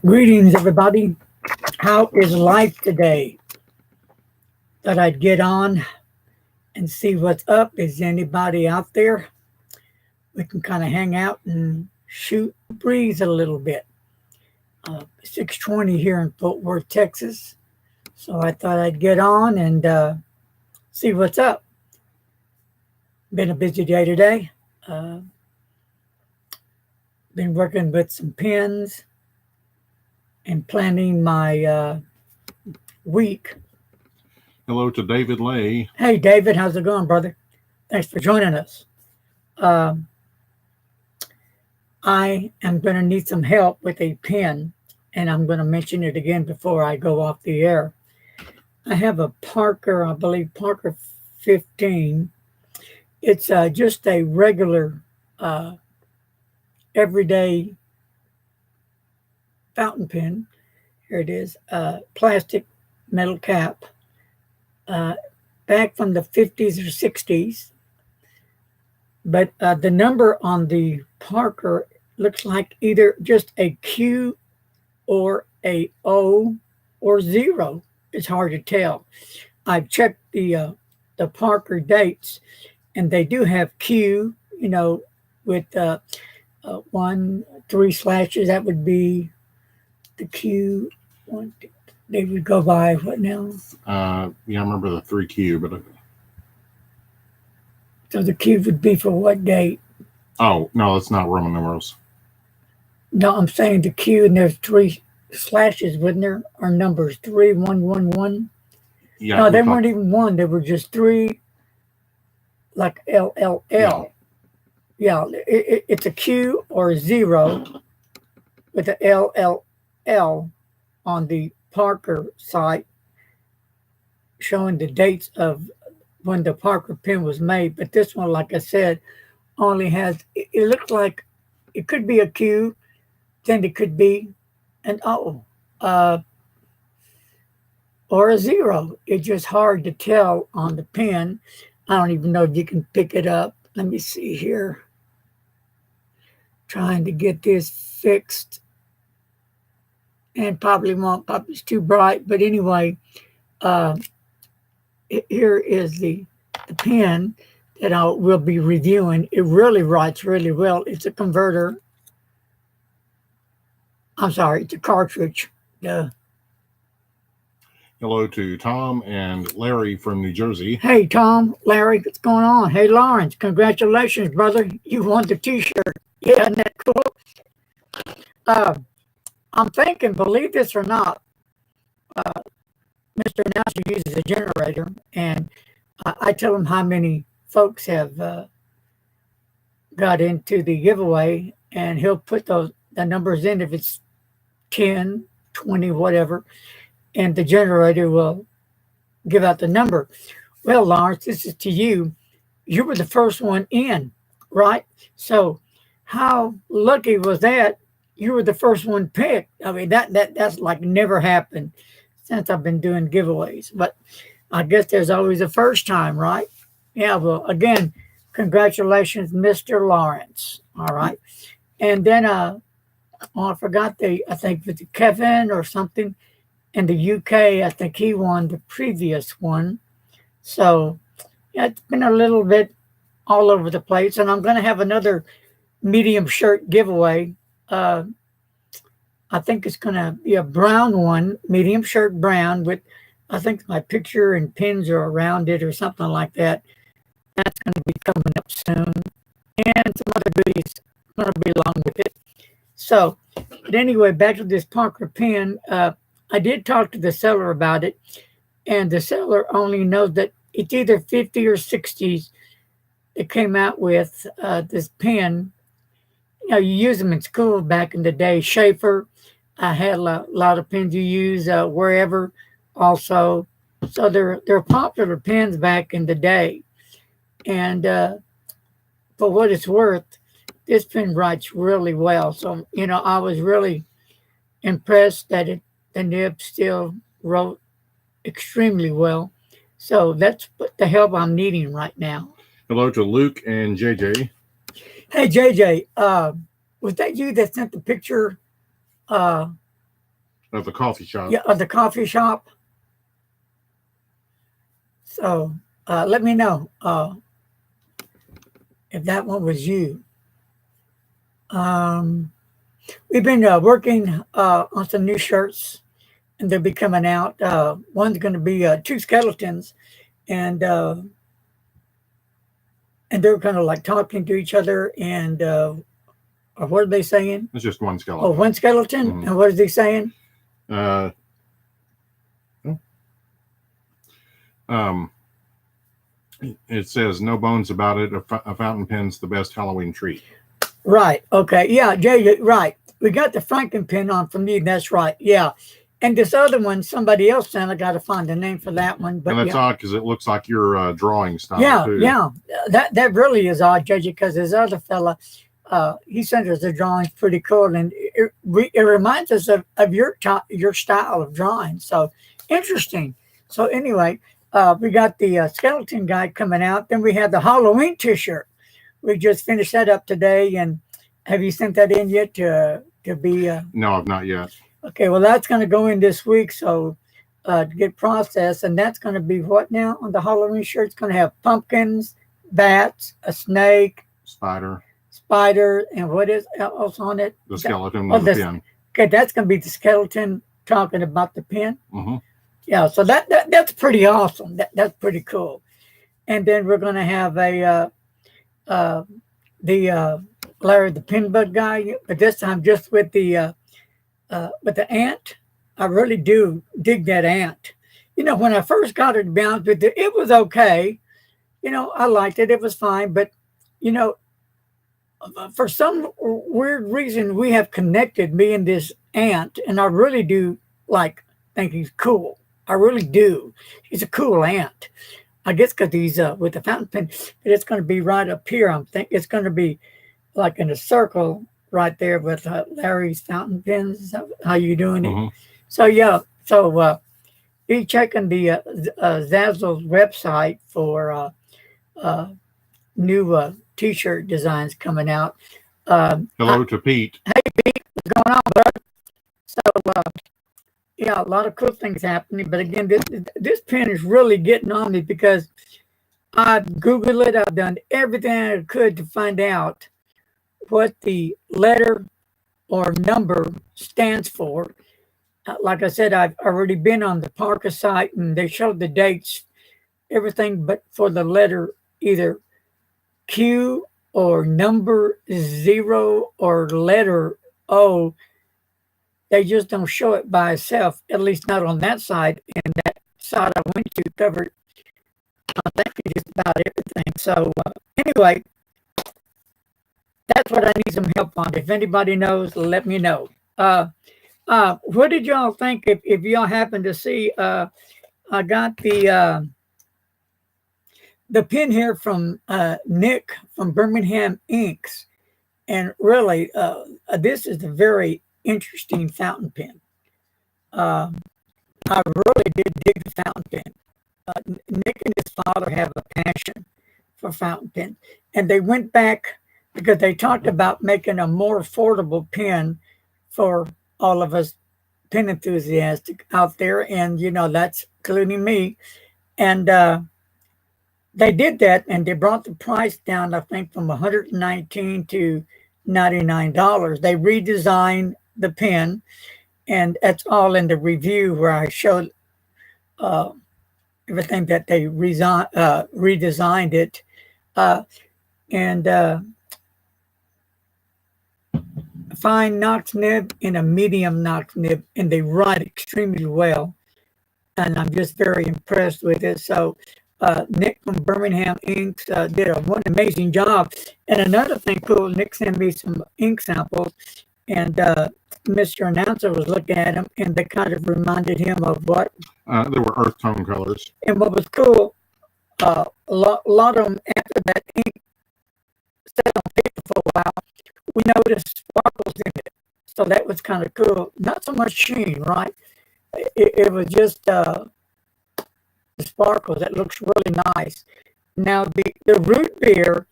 Greetings, everybody. How is life today? Thought I'd get on and see what's up. Is anybody out there? We can kind of hang out and shoot the breeze a little bit. 6:20 here in Fort Worth, Texas. So I thought I'd get on and see what's up. Been a busy day today. Been working with some pins and planning my week. Hello to David Lay. Hey, David, how's it going, brother? Thanks for joining us. I am going to need some help with a pen, and I'm going to mention it again before I go off the air. I have a Parker, I believe Parker 15. It's just a regular, everyday fountain pen. Here it is, plastic metal cap, back from the 50s or 60s. But the number on the Parker looks like either just a Q or a O or 0. It's hard to tell. I've checked the Parker dates, and they do have Q, with 3 slashes. That would be the Q. They would go by what now? I remember the 3Q, but So the Q would be for what date? oh no, that's not Roman numerals. No, I'm saying the Q, and there's 3 slashes, wasn't there? Or numbers 3, 1, 1, 1. Yeah, No, they weren't even 1. They were just 3, like L, L, L. Yeah, it's a Q or a 0 with the L, L, L on the Parker site, showing the dates of when the Parker pen was made. But this one, like I said, only has, it looks like it could be a Q, then it could be an O, or a 0. It's just hard to tell on the pen. I don't even know if you can pick it up. Let me see here. Trying to get this fixed. And probably won't, probably it's too bright. But anyway, here is the pen that I will be reviewing. It really writes really well. It's a converter. I'm sorry, it's a cartridge. Hello to Tom and Larry from New Jersey. Hey, Tom, Larry, what's going on? Hey, Lawrence, congratulations, brother. You won the T-shirt. Yeah, isn't that cool? I'm thinking, believe this or not, Mr. Announcer uses a generator, and I tell him how many folks have got into the giveaway, and he'll put the numbers in if it's 10, 20, whatever, and the generator will give out the number. Well, Lawrence, this is to you. You were the first one in, right? So how lucky was that? You were the first one picked. I mean, that's like never happened since I've been doing giveaways. But I guess there's always a first time, right? Yeah, well, again, congratulations, Mr. Lawrence. All right. And then I forgot I think it was Kevin or something in the UK. I think he won the previous one. So yeah, it's been a little bit all over the place. And I'm going to have another medium shirt giveaway. I think it's going to be a brown one, medium shirt brown, with I think my picture and pins are around it or something like that. That's going to be coming up soon. And some other goodies going to be along with it. So, but anyway, back to this Parker pen. I did talk to the seller about it, and the seller only knows that it's either 50 or 60s that came out with this pen. You use them in school back in the day. Schaefer, I had a lot of pens you use wherever also. So they're popular pens back in the day. And for what it's worth, this pen writes really well. So, I was really impressed that the nib still wrote extremely well. So that's the help I'm needing right now. Hello to Luke and JJ. Hey, JJ, was that you that sent the picture Of the coffee shop. Yeah, of the coffee shop. So let me know if that one was you. We've been working on some new shirts, and they'll be coming out. One's going to be two skeletons, and they're kind of like talking to each other. And what are they saying? It's just one skeleton. Oh, one skeleton. Mhm. And what is he saying? It says no bones about it. A fountain pen's the best Halloween treat. Right. Okay. Yeah, Jay, right. We got the Franken pin on from you. That's right. Yeah. And this other one, somebody else sent. I got to find a name for that one. But And that's odd because it looks like your drawing style yeah, too. yeah. That really is odd, Judge, because this other fella, he sent us the drawings pretty cool, and it reminds us of your style of drawing. So interesting. So anyway, we got the skeleton guy coming out. Then we have the Halloween T-shirt. We just finished that up today. And have you sent that in yet to be? No, I've not yet. Okay, well, that's going to go in this week, so to get processed, and that's going to be what now on the Halloween shirt? It's going to have pumpkins, bats, a snake, Spider, and what is else on it? the skeleton with the pin. Okay, that's going to be the skeleton talking about the pin. Mm-hmm. Yeah, so that's pretty awesome. That's pretty cool. And then we're going to have the Larry the Pin Bug guy, but this time just with the ant. I really do dig that ant. You know, when I first got it, to be honest with you, it was okay. You know, I liked it. It was fine. But, you know, for some weird reason, we have connected, me and this ant, and I really do think he's cool. I really do. He's a cool ant. I guess because he's with the fountain pen, but it's going to be right up here. I'm thinking it's going to be like in a circle right there with Larry's fountain pens. How you doing it? Mm-hmm. So yeah, so be checking the Zazzle's website for new T-shirt designs coming out. Hello to Pete. Hey Pete, what's going on, bud? So yeah, a lot of cool things happening. But again, this pen is really getting on me because I've Googled it. I've done everything I could to find out what the letter or number stands for. Like I said, I've already been on the Parker site, and they showed the dates, everything but for the letter either Q or number 0 or letter O. They just don't show it by itself, at least not on that side. And that side I went to covered, I think, just about everything. So anyway, that's what I need some help on. If anybody knows, let me know. What did y'all think if y'all happen to see? I got the pin here from Nick from Birmingham Inks, and really, this is a very interesting fountain pen. I really did dig the fountain pen. Nick and his father have a passion for fountain pen, and they went back because they talked about making a more affordable pen for all of us pen enthusiasts out there, and you know that's including me. And they did that, and they brought the price down, I think, from $119 to $99. They redesigned the pen, and that's all in the review where I showed everything that they redesigned it. And fine notch nib and a medium notch nib, and they write extremely well. And I'm just very impressed with it. So Nick from Birmingham Inks did one amazing job. And another thing cool, Nick sent me some ink samples, and Mr. Announcer was looking at them, and they kind of reminded him of what? They were earth tone colors. And what was cool, a lot of them, after that ink sat on paper for a while, we noticed sparkles in it. So that was kind of cool. Not so much sheen, right? It was just the sparkles. That looks really nice. Now the root beer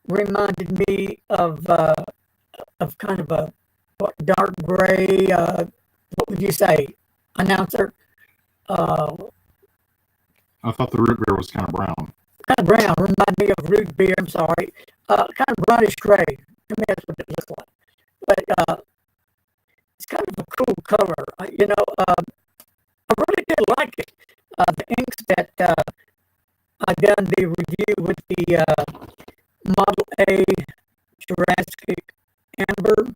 reminded me of kind of a dark gray, what would you say, announcer? Uh, I thought the root beer was kind of brown. Kind of brown, remind me of root beer. I'm sorry, kind of brownish gray. To me, that's what it looks like. But it's kind of a cool color. I really did like it. The inks that I done the review with the Model A Jurassic Amber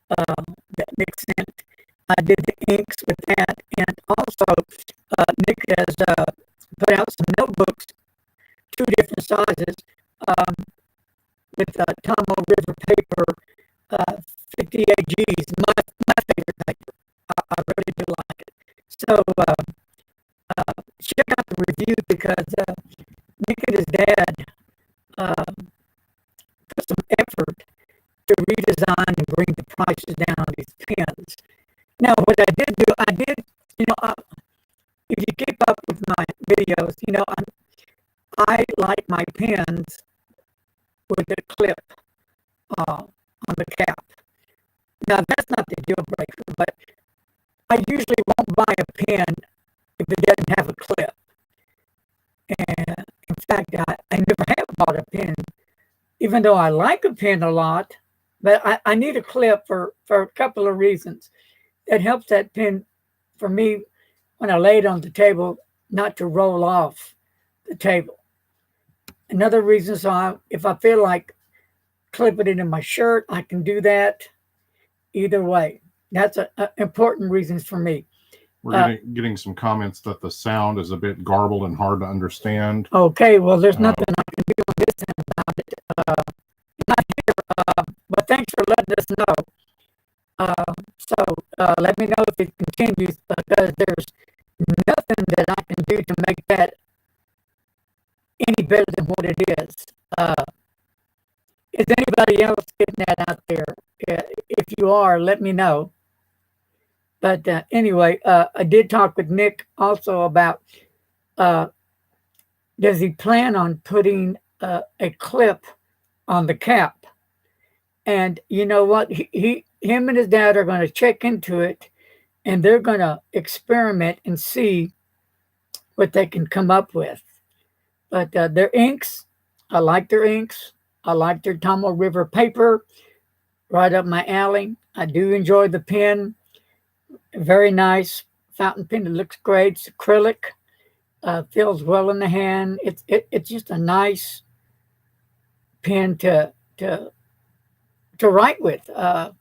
that Nick sent. I did the inks with that, and also Nick has put out some notebooks, 2 different sizes, with Tomo River paper, 50 AGs. My favorite paper. I really do like it. So check out the review because Nick and his dad put some effort to redesign and bring the prices down on these pens. Now, what I did do, if you keep up with my videos, I like my pens with a clip on the cap. Now, that's not the deal breaker, but I usually won't buy a pen if it doesn't have a clip. And in fact, I never have bought a pen, even though I like a pen a lot, but I need a clip for a couple of reasons. It helps that pen, for me, when I lay it on the table, not to roll off the table. Another reason, if I feel like clipping it in my shirt, I can do that either way. That's an important reason for me. We're getting some comments that the sound is a bit garbled and hard to understand. Okay, well, there's nothing I can do on this end about it. Not here, but thanks for letting us know. So let me know if it continues, because there's nothing that I can do to make that any better than what it is. Is anybody else getting that out there? If you are, let me know. But anyway, I did talk with Nick also about does he plan on putting a clip on the cap? And you know what? Him and his dad are going to check into it, and they're going to experiment and see what they can come up with. But their inks, I like their inks. I like their Tomo River paper, right up my alley. I do enjoy the pen. Very nice fountain pen. It looks great. It's acrylic. Feels well in the hand. It's just a nice pen to write with. So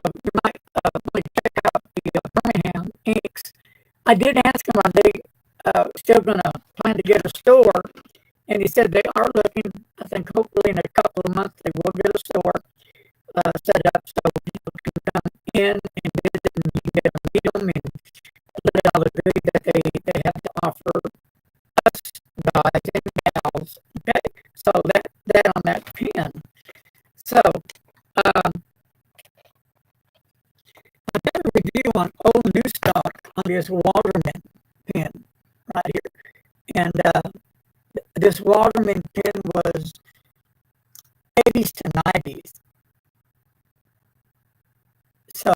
you might want to check out the Birmingham inks. I did ask him, are they still going to plan to get a store? And he said they are looking. I think hopefully in a couple of months they will get a store set up so people can come in and visit and you can get to meet them and look at all the goodies that they have to offer us guys and gals. Okay, so that on that pen. So I did a review on old new stock on this Waterman pen right here, and this Waterman pen was 80s to 90s. So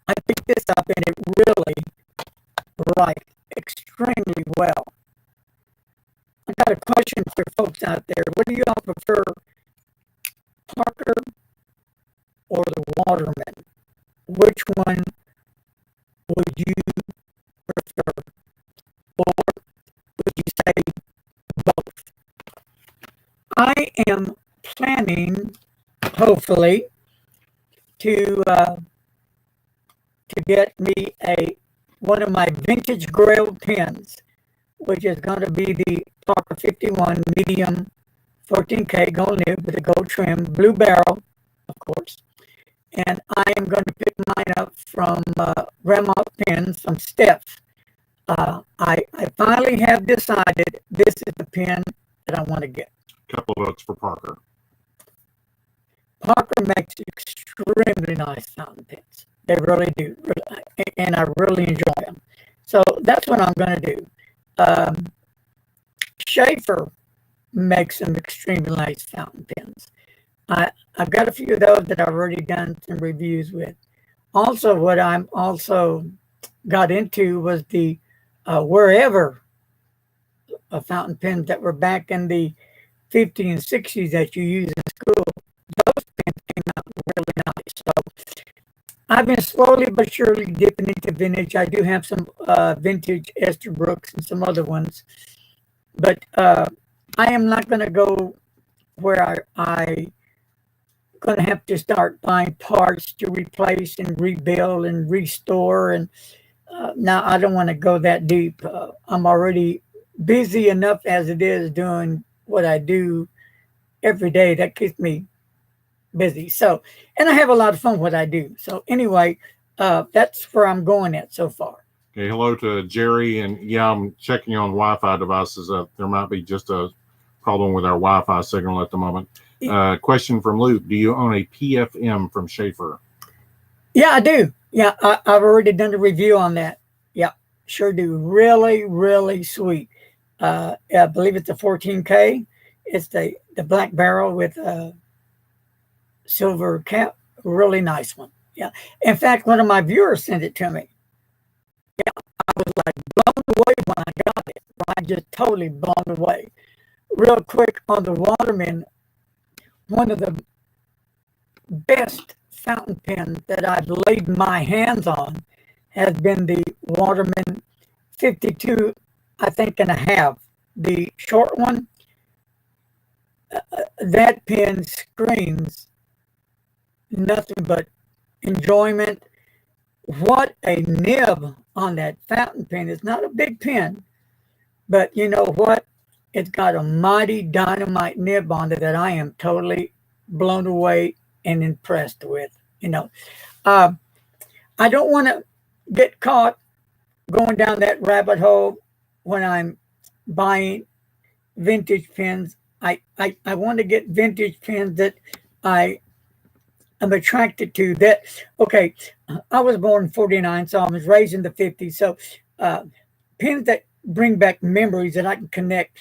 I picked this up and it really writes extremely well. I got a question for folks out there. What do you all prefer, Parker or the Waterman? Which one would you prefer? Or would you say both? I am planning, hopefully, to get me one of my vintage Grail pens, which is going to be the Parker 51 medium 14K gold nib with a gold trim, blue barrel, of course. And I am going to pick mine up from Grandma's Pens from Steph. I finally have decided this is the pen that I want to get. Couple of votes for Parker. Parker makes extremely nice fountain pens. They really do. And I really enjoy them. So that's what I'm going to do. Schaefer makes some extremely nice fountain pens. I've got a few of those that I've already done some reviews with. Also, what I'm also got into was the wherever fountain pens that were back in the 50s and 60s that you use in school. Those pens came out really nice. So I've been slowly but surely dipping into vintage. I do have some vintage Esther Brooks and some other ones, but I am not going to go where I going to have to start buying parts to replace and rebuild and restore. And now I don't want to go that deep. I'm already busy enough as it is doing what I do every day. That keeps me busy. So, and I have a lot of fun what I do. So anyway, that's where I'm going at so far. Okay, hello to Jerry, and yeah, I'm checking on Wi-Fi devices. There might be just a problem with our Wi-Fi signal at the moment. Question from Luke: do you own a PFM from Schaefer? Yeah, I do. Yeah, I've already done the review on that. Yeah, sure do. Really, really sweet. I believe it's a 14K. It's the black barrel with a silver cap. Really nice one. Yeah. In fact, one of my viewers sent it to me. Yeah, I was like blown away when I got it. I'm just totally blown away. Real quick on the Waterman, one of the best fountain pen that I've laid my hands on has been the Waterman 52, I think, and a half. The short one, that pen screams nothing but enjoyment. What a nib on that fountain pen. It's not a big pen, but you know what? It's got a mighty dynamite nib on it that I am totally blown away and impressed with. You know, I don't want to get caught going down that rabbit hole when I'm buying vintage pens. I want to get vintage pens that I am attracted to. That, okay, I was born in 49, so I was raised in the 50s. So pens that bring back memories that I can connect.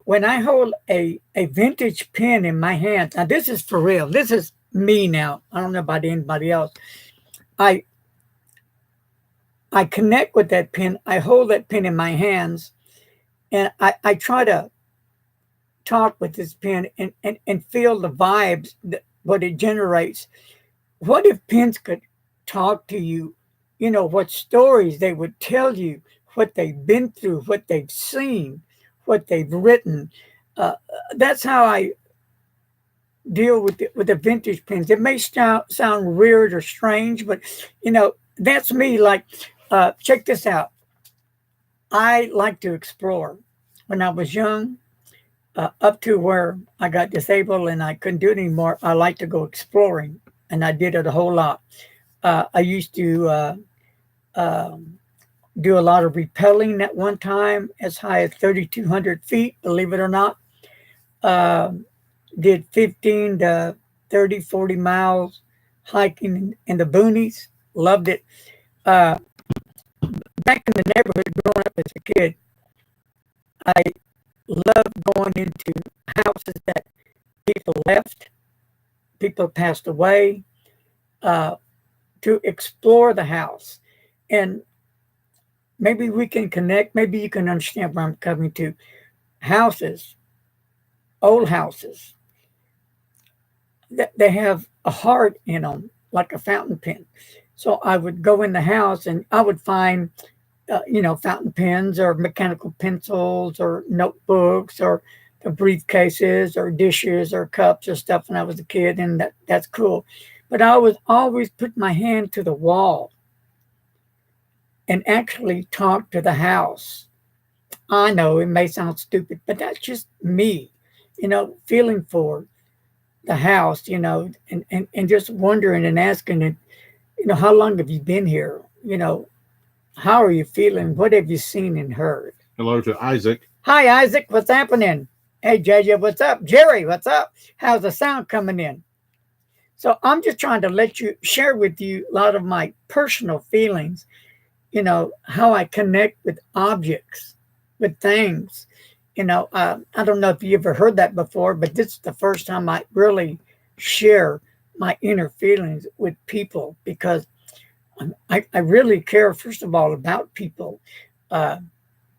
When I hold a vintage pen in my hand, now this is for real. This is me now. I don't know about anybody else. I connect with that pen. I hold that pen in my hands, and I try to talk with this pen and feel the vibes, that what it generates. What if pens could talk to you? You know, what stories they would tell you, what they've been through, what they've seen, what they've written. That's how I deal with the vintage pens. It may sound weird or strange, but you know, that's me. Like, check this out. I like to explore. When I was young, up to where I got disabled and I couldn't do it anymore, I like to go exploring, and I did it a whole lot. I used to do a lot of rappelling at one time, as high as 3,200 feet, believe it or not. Did 15 to 30, 40 miles hiking in the boonies. Loved it. Back in the neighborhood, growing up as a kid, I loved going into houses that people left, people passed away, to explore the house. And maybe we can connect. Maybe you can understand where I'm coming to. Houses, old houses, they have a heart in them, like a fountain pen. So I would go in the house and I would find, fountain pens or mechanical pencils or notebooks or the briefcases or dishes or cups or stuff when I was a kid, and that's cool. But I was always put my hand to the wall and actually talk to the house. I know it may sound stupid, but that's just me, feeling for the house, and just wondering and asking it, how long have you been here? How are you feeling? What have you seen and heard? Hello to Isaac. Hi, Isaac. What's happening? Hey, JJ, what's up? Jerry, what's up? How's the sound coming in? So I'm just trying to share with you a lot of my personal feelings, how I connect with objects, with things. I don't know if you ever heard that before, but this is the first time I really share my inner feelings with people, because I really care, first of all, about people. Uh,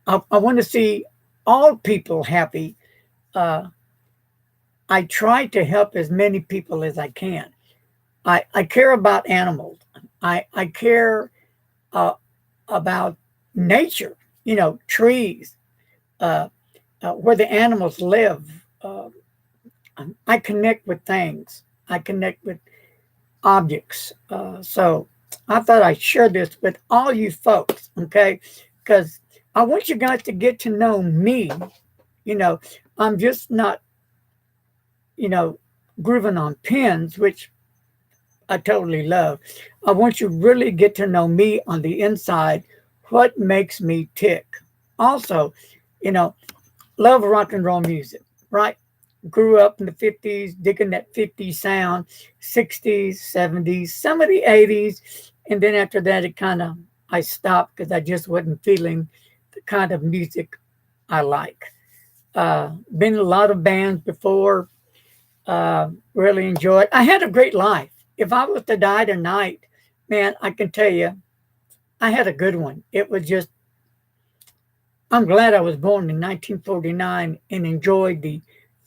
I want to see all people happy. Uh, I try to help as many people as I can. I care about animals. I care uh, about nature, trees, uh, where the animals live. I connect with things. I connect with objects. So I thought I'd share this with all you folks, okay? Because I want you guys to get to know me. You know, I'm just not, you know, grooving on pins, which I totally love. I want you to really get to know me on the inside, what makes me tick. Also, you know, love rock and roll music, right? Grew up in the 50s, digging that 50s sound, 60s, 70s, some of the 80s. And then after that, I stopped because I just wasn't feeling the kind of music I like. Been in a lot of bands before, really enjoyed. I had a great life. If I was to die tonight, man, I can tell you, I had a good one. It was just, I'm glad I was born in 1949 and enjoyed the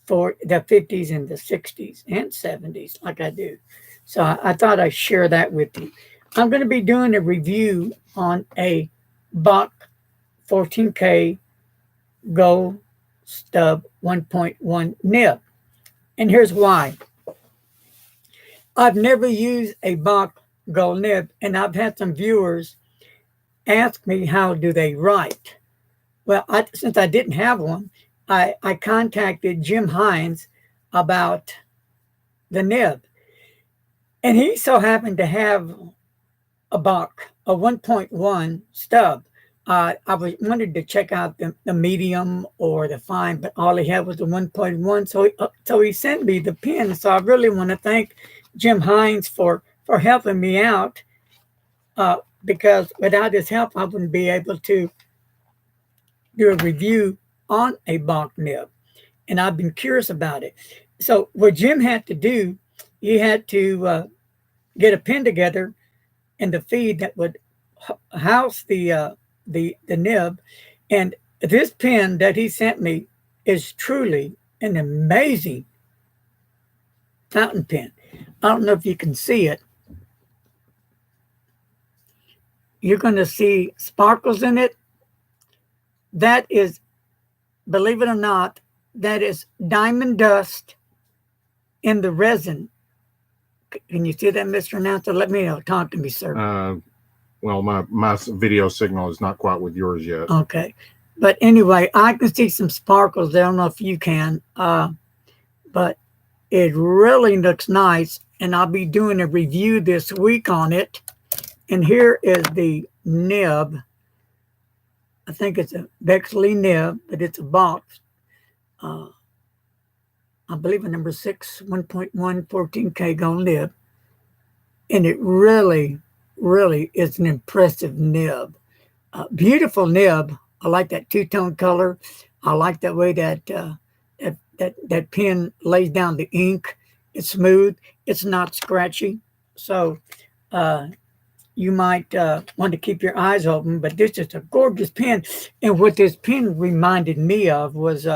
50s and the 60s and 70s like I do. So I thought I'd share that with you. I'm going to be doing a review on a Bach 14K Gold Stub 1.1 nib. And here's why. I've never used a Bach Gold nib, and I've had some viewers ask me how do they write. Well, since I didn't have one, I contacted Jim Hines about the nib. And he so happened to have a Bach, a 1.1 stub. Wanted to check out the medium or the fine, but all he had was the 1.1. So he sent me the pin. So I really want to thank Jim Hines for helping me out, because without his help, I wouldn't be able to do a review on a Bach nib. And I've been curious about it. So what Jim had to do, he had to get a pin together and the feed that would house the nib. And this pin that he sent me is truly an amazing fountain pen. I don't know if you can see it. You're going to see sparkles in it. That is, believe it or not, that is diamond dust in the resin. Can you see that, Mr. Announcer? Let me know. Talk to me, sir. Well, my video signal is not quite with yours yet. Okay. But anyway, I can see some sparkles. I don't know if you can. But it really looks nice. And I'll be doing a review this week on it. And here is the nib. I think it's a Bexley nib, but it's a box. I believe a number 6, 1.1, 14K gold nib. And it really, really is an impressive nib. Beautiful nib. I like that two-tone color. I like that way that pen lays down the ink. It's smooth. It's not scratchy. So you might want to keep your eyes open, but this is a gorgeous pen. And what this pen reminded me of was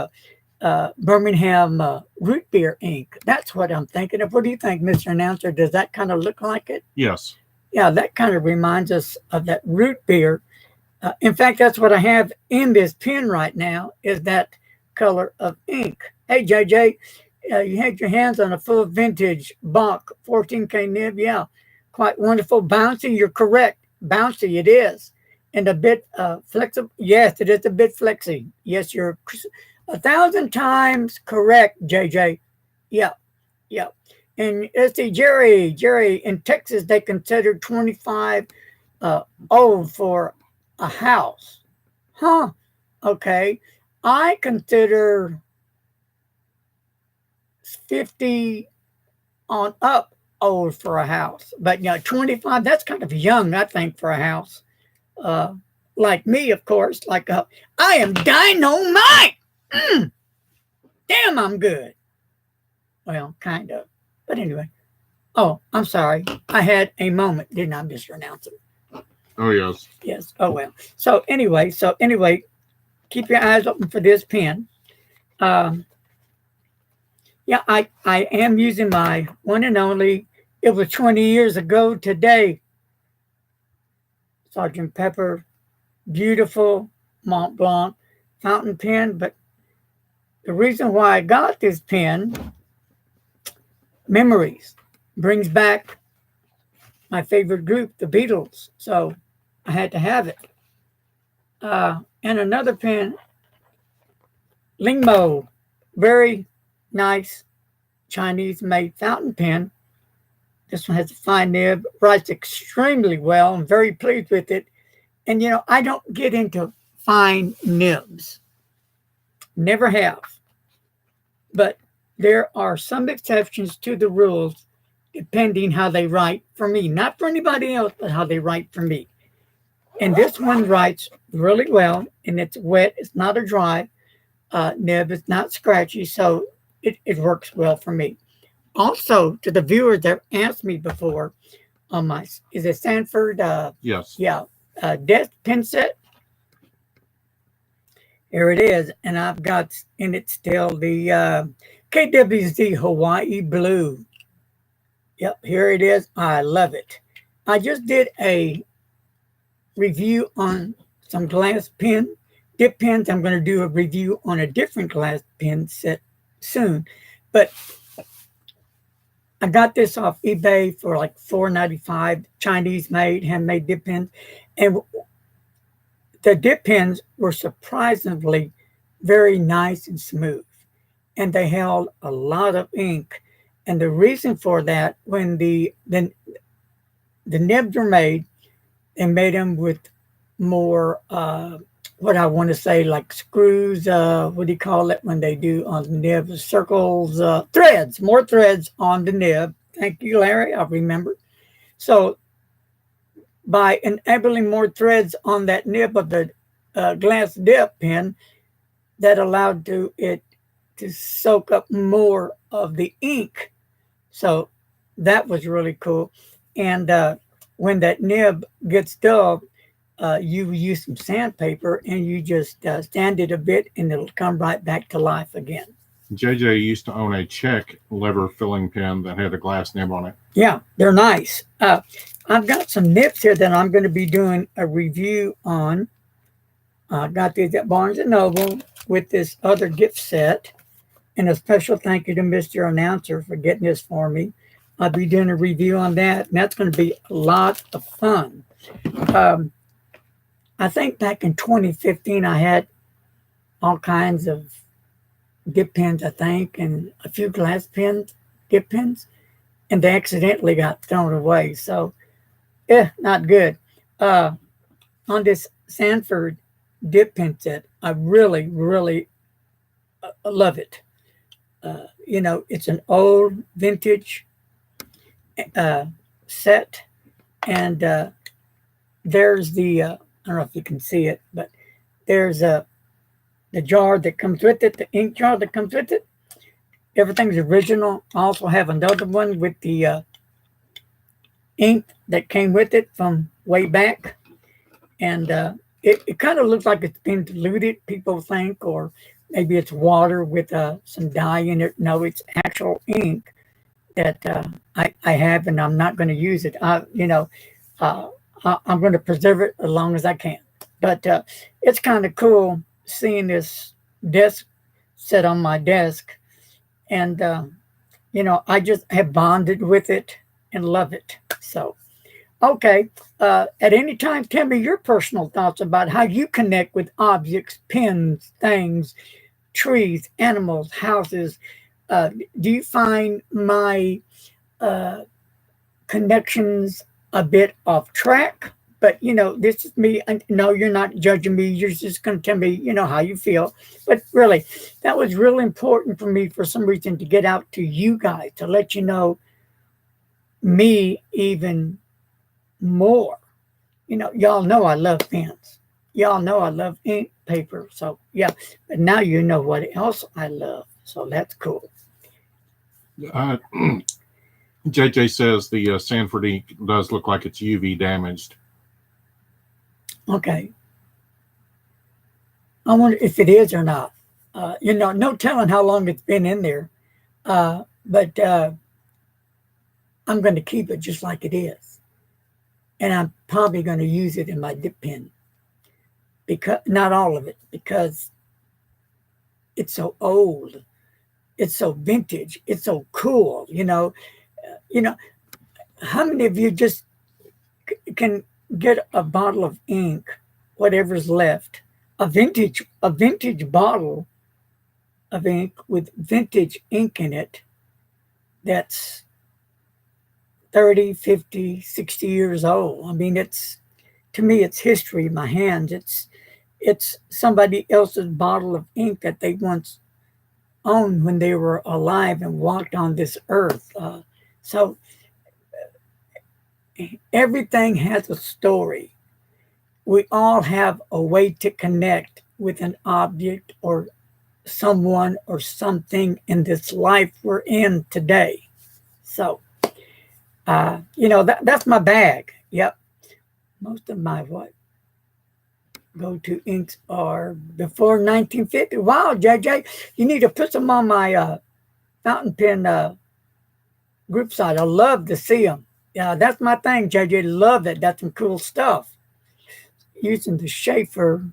Birmingham root beer ink. That's what I'm thinking of. What do you think, Mr. Announcer? Does that kind of look like it? Yes. Yeah, that kind of reminds us of that root beer. In fact, that's what I have in this pen right now, is that color of ink. Hey, JJ, you had your hands on a full vintage Bach 14K nib. Yeah, quite wonderful. Bouncy, you're correct. Bouncy, it is. And a bit flexible. Yes, it is a bit flexy. Yes, you're 1,000 times correct, JJ. Yeah, yeah. And let's see, Jerry, in Texas, they consider 25 old for a house. Huh. Okay. I consider 50 on up old for a house. But 25, that's kind of young, I think, for a house. Like me, of course, I am dynamite. Damn, I'm good. Well, kind of. But anyway, Oh, I'm sorry. I had a moment, didn't I, Mr. Announcer? Oh, yes. Yes. Oh well. So anyway, keep your eyes open for this pen. Um, yeah, I am using my one and only. It was 20 years ago today. Sergeant Pepper, beautiful Mont Blanc fountain pen. But the reason why I got this pen, memories, brings back my favorite group, the Beatles. So I had to have it. And another pen, Lingmo, very nice Chinese made fountain pen. This one has a fine nib, writes extremely well. I'm very pleased with it. And I don't get into fine nibs, never have. But there are some exceptions to the rules depending how they write for me. Not for anybody else, but how they write for me. And this one writes really well, and it's wet. It's not a dry nib. It's not scratchy, so it works well for me. Also, to the viewers that asked me before on my, is it Sanford? Yes. Yeah, desk pen set. Here it is, and I've got in it still the KWZ Hawaii Blue. Yep, here it is. I love it. I just did a review on some glass pen dip pens. I'm going to do a review on a different glass pen set soon, but I got this off eBay for like $4.95, Chinese made, handmade dip pens. And the dip pens were surprisingly very nice and smooth. And they held a lot of ink. And the reason for that, when the nibs were made, they made them with more, what I want to say, like screws, what do you call it when they do on the nib, circles, threads, more threads on the nib. Thank you, Larry, I remember. So by enabling more threads on that nib of the glass dip pen, that allowed it to soak up more of the ink. So that was really cool. And when that nib gets dull, you use some sandpaper and you just sand it a bit and it'll come right back to life again. JJ used to own a Czech lever filling pen that had a glass nib on it. Yeah, they're nice. I've got some nibs here that I'm going to be doing a review on. I got these at Barnes & Noble with this other gift set. And a special thank you to Mr. Announcer for getting this for me. I'll be doing a review on that, and that's going to be a lot of fun. I think back in 2015, I had all kinds of dip pens, I think, and a few glass pens, dip pens, and they accidentally got thrown away. So, not good. On this Sanford dip pen set, I really, really love it. It's an old vintage set, and there's the I don't know if you can see it, but there's the jar that comes with it, the ink jar that comes with it. Everything's original. I also have another one with the ink that came with it from way back, and it kind of looks like it's been diluted, people think, or maybe it's water with some dye in it. No, it's actual ink that I have, and I'm not going to use it. I'm going to preserve it as long as I can. But it's kind of cool seeing this desk set on my desk, and I just have bonded with it and love it. So, okay. At any time, tell me your personal thoughts about how you connect with objects, pens, things, trees, animals, houses. Do you find my connections a bit off track? But, this is me. No, you're not judging me. You're just going to tell me, how you feel. But really, that was really important for me for some reason to get out to you guys, to let you know me even more. Y'all know I love pens. Y'all know I love ink, paper. So, yeah. But now you know what else I love. So that's cool. JJ says the Sanford ink does look like it's UV damaged. Okay. I wonder if it is or not. No telling how long it's been in there. But I'm going to keep it just like it is. And I'm probably going to use it in my dip pen. Because not all of it, because it's so old. It's so vintage. It's so cool. How many of you just can get a bottle of ink, whatever's left, a vintage bottle of ink with vintage ink in it that's 30, 50, 60 years old. I mean, to me, it's history in my hands. It's somebody else's bottle of ink that they once owned when they were alive and walked on this earth. So everything has a story. We all have a way to connect with an object or someone or something in this life we're in today. So, that's my bag. Yep. Most of my go-to inks are before 1950. Wow, JJ, you need to put some on my fountain pen group site. I love to see them. Yeah, that's my thing, JJ. Love it. That's some cool stuff. Using the Schaefer,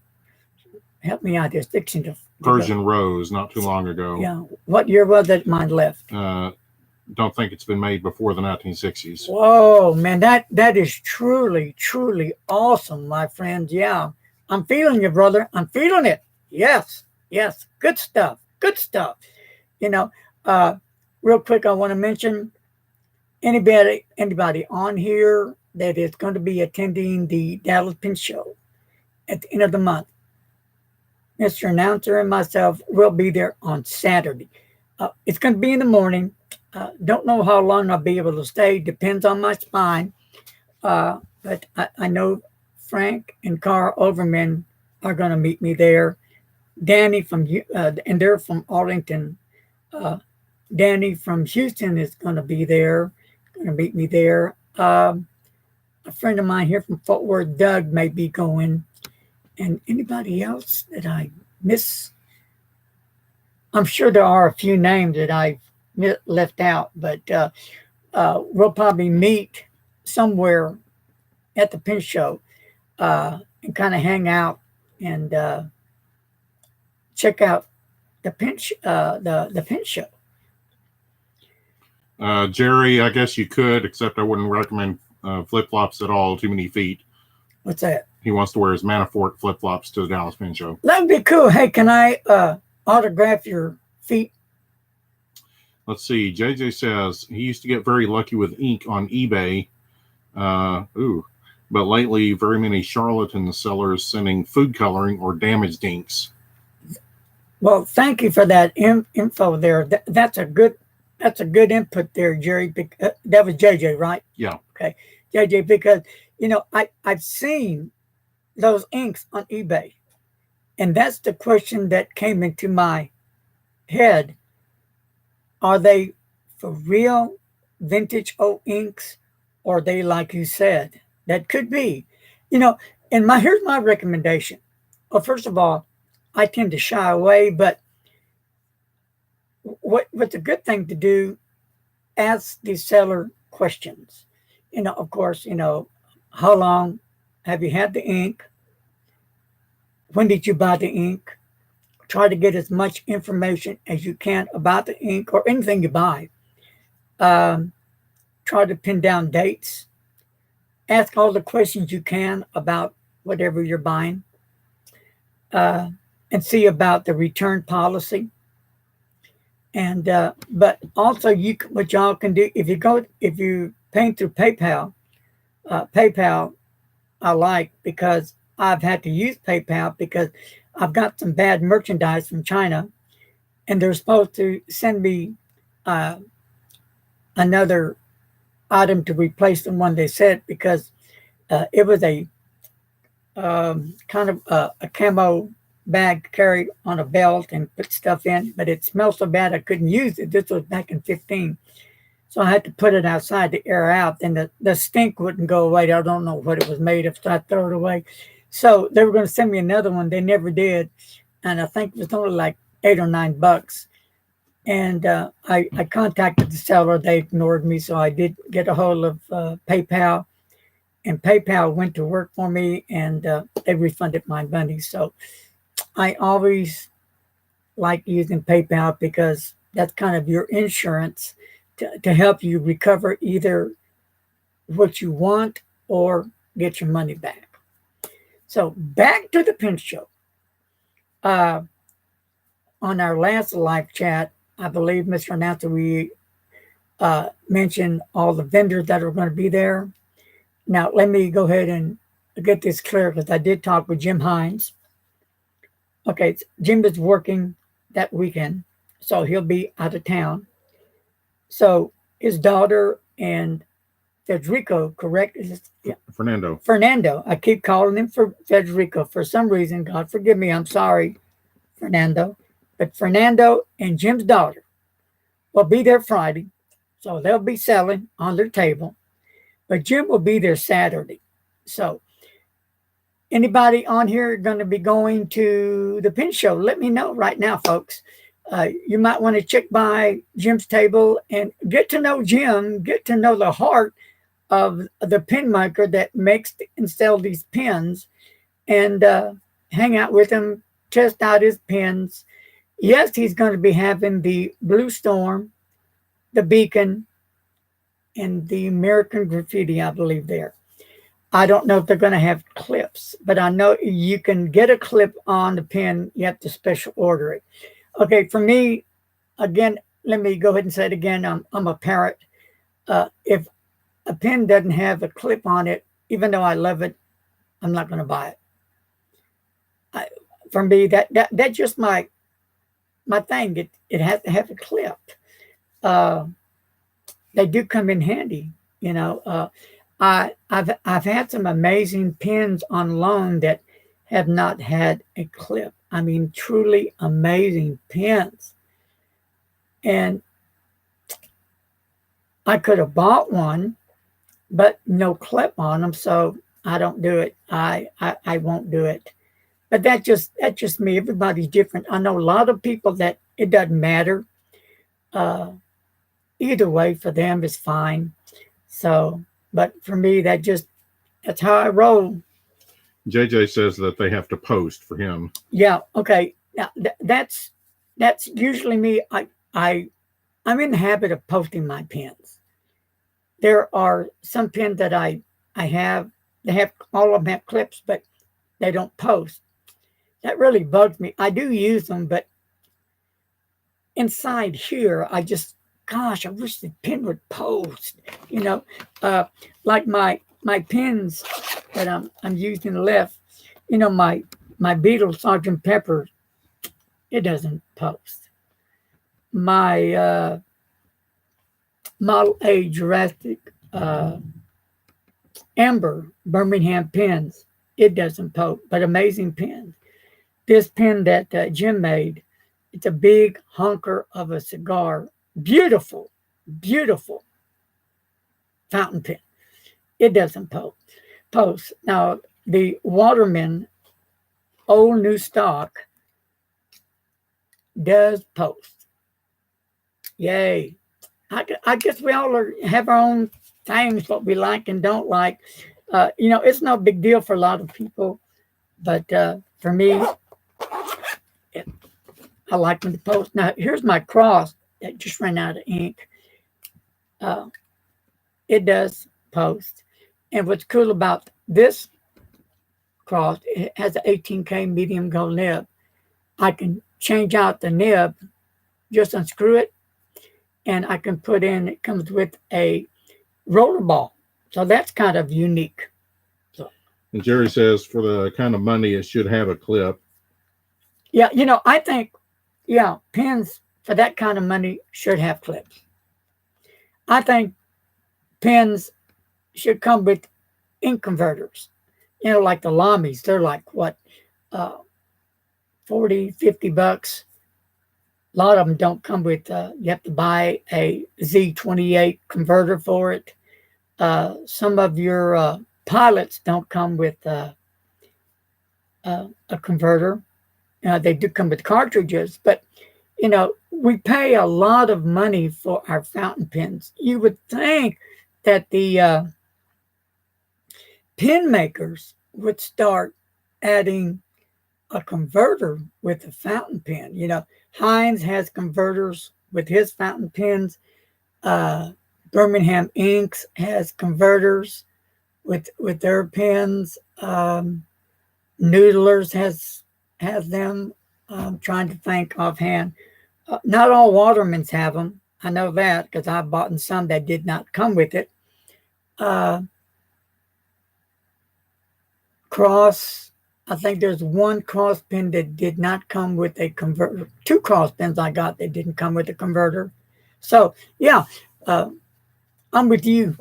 help me out here, fixing to Persian Rose, not too long ago. Yeah. What year was it mine left? Don't think it's been made before the 1960s. Whoa, man, that is truly, truly awesome, my friends. Yeah. I'm feeling you, brother. I'm feeling it. Yes. Yes. Good stuff. Good stuff. Real quick, I want to mention anybody on here that is going to be attending the Dallas Pen Show at the end of the month. Mr. Announcer and myself will be there on Saturday. It's going to be in the morning. Don't know how long I'll be able to stay. Depends on my spine. But I know Frank and Carl Overman are going to meet me there. Danny and they're from Arlington. Danny from Houston is going to be there. Going to meet me there. A friend of mine here from Fort Worth, Doug, may be going. And anybody else that I miss? I'm sure there are a few names that I've left out, but we'll probably meet somewhere at the Pen Show and kind of hang out and check out the Pen Show. Jerry, I guess you could, except I wouldn't recommend flip-flops at all. Too many feet. What's that? He wants to wear his Manafort flip-flops to the Dallas Pen Show. That would be cool. Hey, can I autograph your feet? Let's see. JJ says he used to get very lucky with ink on eBay. But lately, very many charlatan sellers sending food coloring or damaged inks. Well, thank you for that info there. That's a good input there, Jerry. That was JJ, right? Yeah. Okay, JJ, because I've seen those inks on eBay, and that's the question that came into my head. Are they for real vintage old inks, or are they, like you said, that could be, and here's my recommendation. Well, first of all, I tend to shy away, but what's a good thing to do, ask the seller questions. Of course, how long have you had the ink? When did you buy the ink? Try to get as much information as you can about the ink or anything you buy. Try to pin down dates. Ask all the questions you can about whatever you're buying. And see about the return policy. And but also what y'all can do if you pay through PayPal. PayPal I like because I've had to use PayPal because I've got some bad merchandise from China, and they're supposed to send me another item to replace the one they sent because it was a kind of a camo bag carried on a belt and put stuff in, but it smelled so bad I couldn't use it. This was back in 15. So I had to put it outside to air out. Then the stink wouldn't go away. I don't know what it was made of, so I throw it away. So they were going to send me another one. They never did. And I think it was only like $8 or $9. And I contacted the seller. They ignored me. So I did get a hold of PayPal. And PayPal went to work for me, and they refunded my money. So I always like using PayPal because that's kind of your insurance to help you recover either what you want or get your money back. So back to the pin show. On our last live chat, I believe, Mr. Announcer, we mentioned all the vendors that are going to be there. Now, let me go ahead and get this clear because I did talk with Jim Hines. Okay, Jim is working that weekend, so he'll be out of town. So his daughter and Federico, correct? Yeah. Fernando. I keep calling him for Federico for some reason. God forgive me. I'm sorry, Fernando. But Fernando and Jim's daughter will be there Friday. So they'll be selling on their table. But Jim will be there Saturday. So anybody on here going to be going to the pin show? Let me know right now, folks. You might want to check by Jim's table and get to know Jim, get to know the heart of the pin maker that makes and sells these pins, and hang out with him, test out his pins. Yes, he's going to be having the Blue Storm, the Beacon, and the American Graffiti, I believe, there. I don't know if they're going to have clips, but I know you can get a clip on the pin. You have to special order it. Okay, for me, again, let me go ahead and say it again. I'm a parrot. If a pin doesn't have a clip on it, even though I love it, I'm not going to buy it. For me, that's just my thing. It has to have a clip. They do come in handy, you know. I've had some amazing pins on loan that have not had a clip. I mean, truly amazing pins. And I could have bought one, but no clip on them, so I don't do it. I won't do it. But that's just me. Everybody's different. I know a lot of people that it doesn't matter. Either way for them is fine. So, but for me, that's how I roll. JJ says that they have to post for him. Yeah. Okay. Now that's usually me. I'm in the habit of posting my pins. There are some pins that I have. They have all of them have clips, but they don't post. That really bugs me. I do use them, but inside here, gosh, I wish the pin would post. You know, like my pins that I'm using left. You know, my Beatles Sgt. Pepper, it doesn't post. My Model A Jurassic Amber Birmingham pins, it doesn't post, but amazing pins. This pin that Jim made, it's a big honker of a cigar. Beautiful, beautiful fountain pen. It doesn't post. Now, the Waterman old new stock does post. Yay. I guess we all have our own things, what we like and don't like. You know, it's no big deal for a lot of people, but for me, I like them to post. Now, here's my cross that just ran out of ink. It does post. And what's cool about this cross, it has an 18K medium gold nib. I can change out the nib, just unscrew it, and I can put in, it comes with a roller ball. So that's kind of unique. So, and Jerry says for the kind of money, it should have a clip. Yeah, you know, I think, yeah, pins for that kind of money should have clips. I think pins should come with ink converters. You know, like the Lamis, they're like what, $40, $50. lot of them don't come with, you have to buy a Z28 converter for it. Some of your pilots don't come with a converter. They do come with cartridges, but we pay a lot of money for our fountain pens. You would think that the pen makers would start adding a converter with a fountain pen. Heinz has converters with his fountain pens. Birmingham Inks has converters with their pens. Noodlers has them. I'm trying to think offhand. Not all Watermans have them. I know that because I bought some that did not come with it. Cross, I think there's one cross pen that did not come with a converter. 2 cross pens I got that didn't come with a converter. So, yeah, I'm with you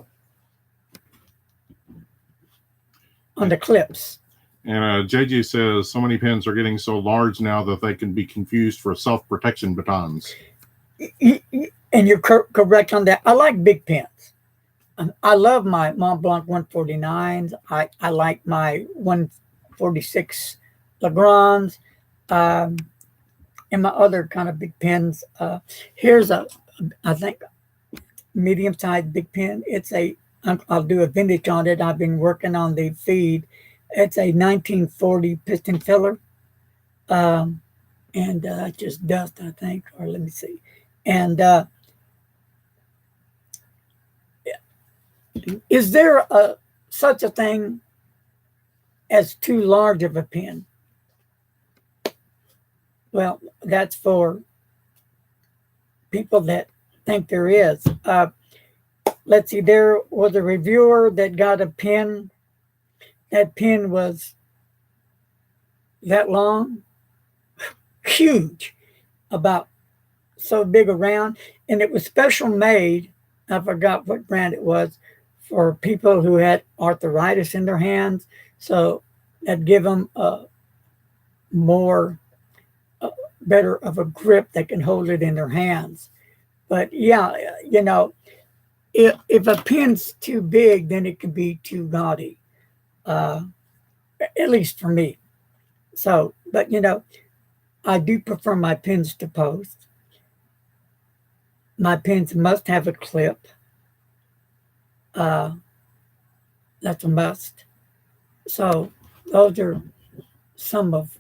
on the clips. And JJ says so many pens are getting so large now that they can be confused for self-protection batons. And you're correct on that. I like big pens. I love my Mont Blanc 149s. I like my 146 Legrands, and my other kind of big pens. Here's I think, medium-sized big pen. I'll do a vintage on it. I've been working on the feed. It's a 1940 piston filler, and just dust, I think, or let me see. And is there such a thing as too large of a pen? Well, that's for people that think there is. Let's see, there was a reviewer that got a pen. That pen was that long, huge, about so big around, and it was special made. I forgot what brand it was, for people who had arthritis in their hands. So that give them better of a grip that can hold it in their hands. But yeah, if a pen's too big, then it can be too gaudy, at least for me. So, but I do prefer my pens to post. My pens must have a clip. That's a must. So those are some of.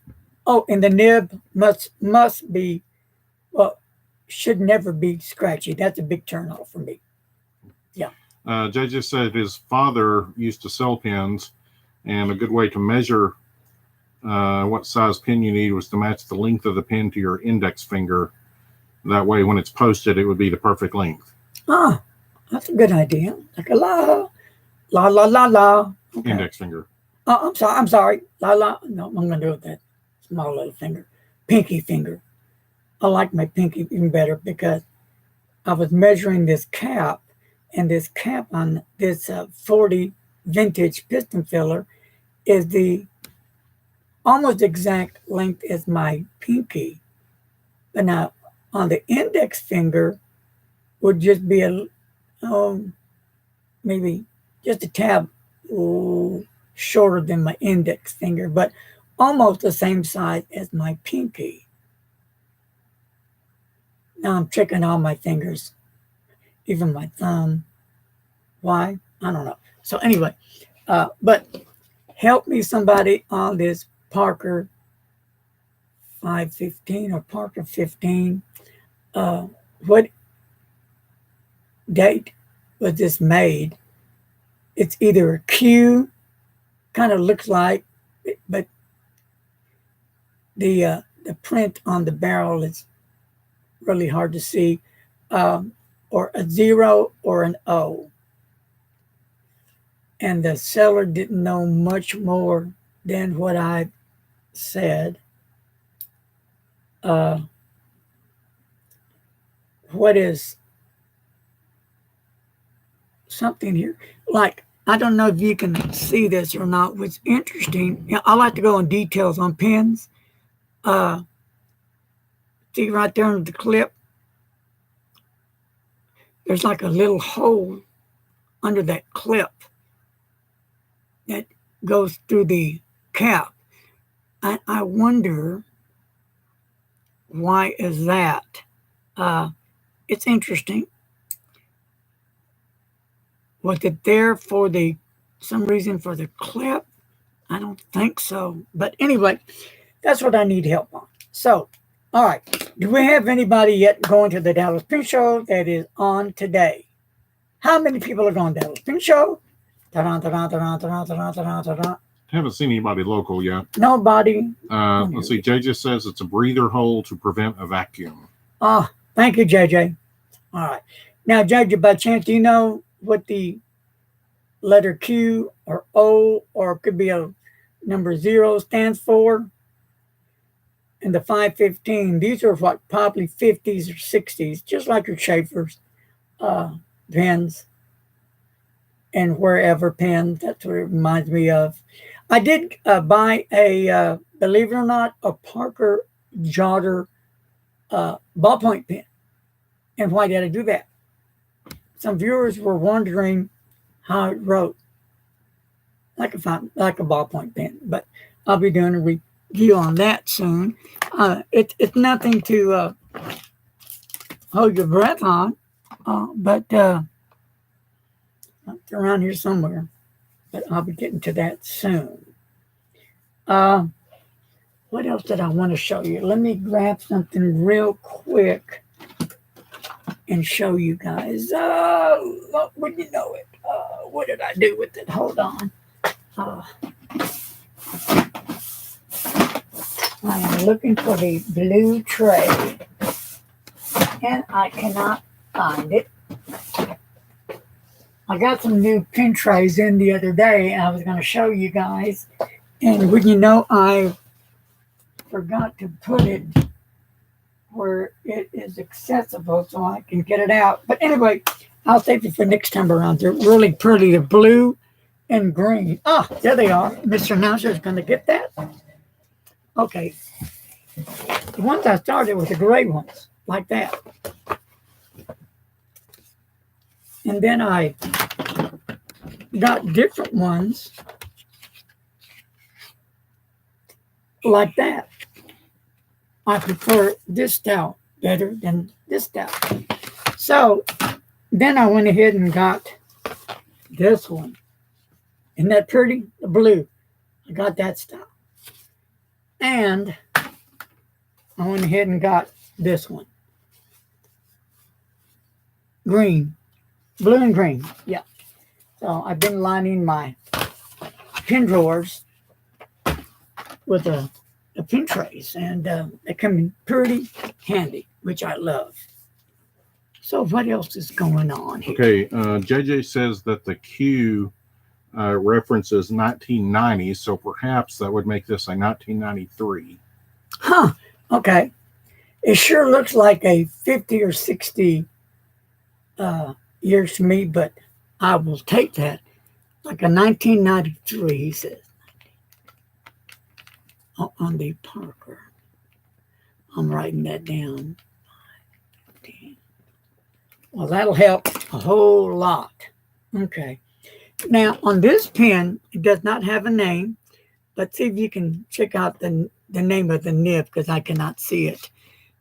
Oh, and the nib must be, well, should never be scratchy. That's a big turn off for me. Yeah. Jay just said his father used to sell pens, and a good way to measure what size pen you need was to match the length of the pen to your index finger. That way, when it's posted, it would be the perfect length. Ah, that's a good idea. Like a la, la, la, la, la. Okay. Index finger. Oh, I'm sorry. La, la. No, I'm going to do it with that small little finger. Pinky finger. I like my pinky even better because I was measuring this cap, and this cap on this 40 vintage piston filler is the almost exact length as my pinky. But now on the index finger would just be maybe just a tad shorter than my index finger, but almost the same size as my pinky. Now I'm checking all my fingers, even my thumb. Why? I don't know. So anyway, but help me somebody on this Parker 515 or Parker 15. What date was this made? It's either a Q, kind of looks like, but the print on the barrel is really hard to see, or a 0 or an O. And the seller didn't know much more than what I said. What is something here? Like, I don't know if you can see this or not. What's interesting, I like to go in details on pens. To See right there in the clip, there's like a little hole under that clip that goes through the cap. I wonder why is that. It's interesting. Was it there for some reason for the clip? I don't think so. But anyway, that's what I need help on. So, all right. Do we have anybody yet going to the Dallas Pin Show that is on today? How many people are going to the Dallas Pin Show? Haven't seen anybody local yet. Nobody. Let's see. JJ says it's a breather hole to prevent a vacuum. Thank you, JJ. All right. Now, JJ, by chance, do you know what the letter Q or O or it could be a number 0 stands for? And the 515, these are what, probably 50s or 60s, just like your Schaefer's pens and wherever pens. That's what it reminds me of. I did buy a, believe it or not, a Parker Jotter ballpoint pen. And why did I do that? Some viewers were wondering how it wrote, like a ballpoint pen. But I'll be doing a review on that soon. It's nothing to hold your breath on, but it's around here somewhere. But I'll be getting to that soon. What else did I want to show you? Let me grab something real quick and show you guys. Wouldn't you know it? What did I do with it? Hold on. I am looking for the blue tray, and I cannot find it. I got some new pin trays in the other day, and I was going to show you guys. And wouldn't you know, I forgot to put it where it is accessible so I can get it out. But anyway, I'll save it for next time around. They're really pretty. They're blue and green. There they are. Mr. Announcer is going to get that. Okay. The ones I started with the gray ones, like that. And then I got different ones like that. I prefer this style better than this style. So then I went ahead and got this one. Isn't that pretty? The blue. I got that style. And I went ahead and got this one. Green. Blue and green. Yeah. So I've been lining my pin drawers with the pin trays, and they come in pretty handy, which I love. So what else is going on here? Okay, JJ says that the Q references 1990, so perhaps that would make this a 1993. Huh. Okay. It sure looks like a 50 or 60 years to me, but I will take that. Like a 1993, he says. On the Parker. I'm writing that down. Well, that'll help a whole lot. Okay. Now, on this pen, it does not have a name, but see if you can check out the name of the nib, because I cannot see it.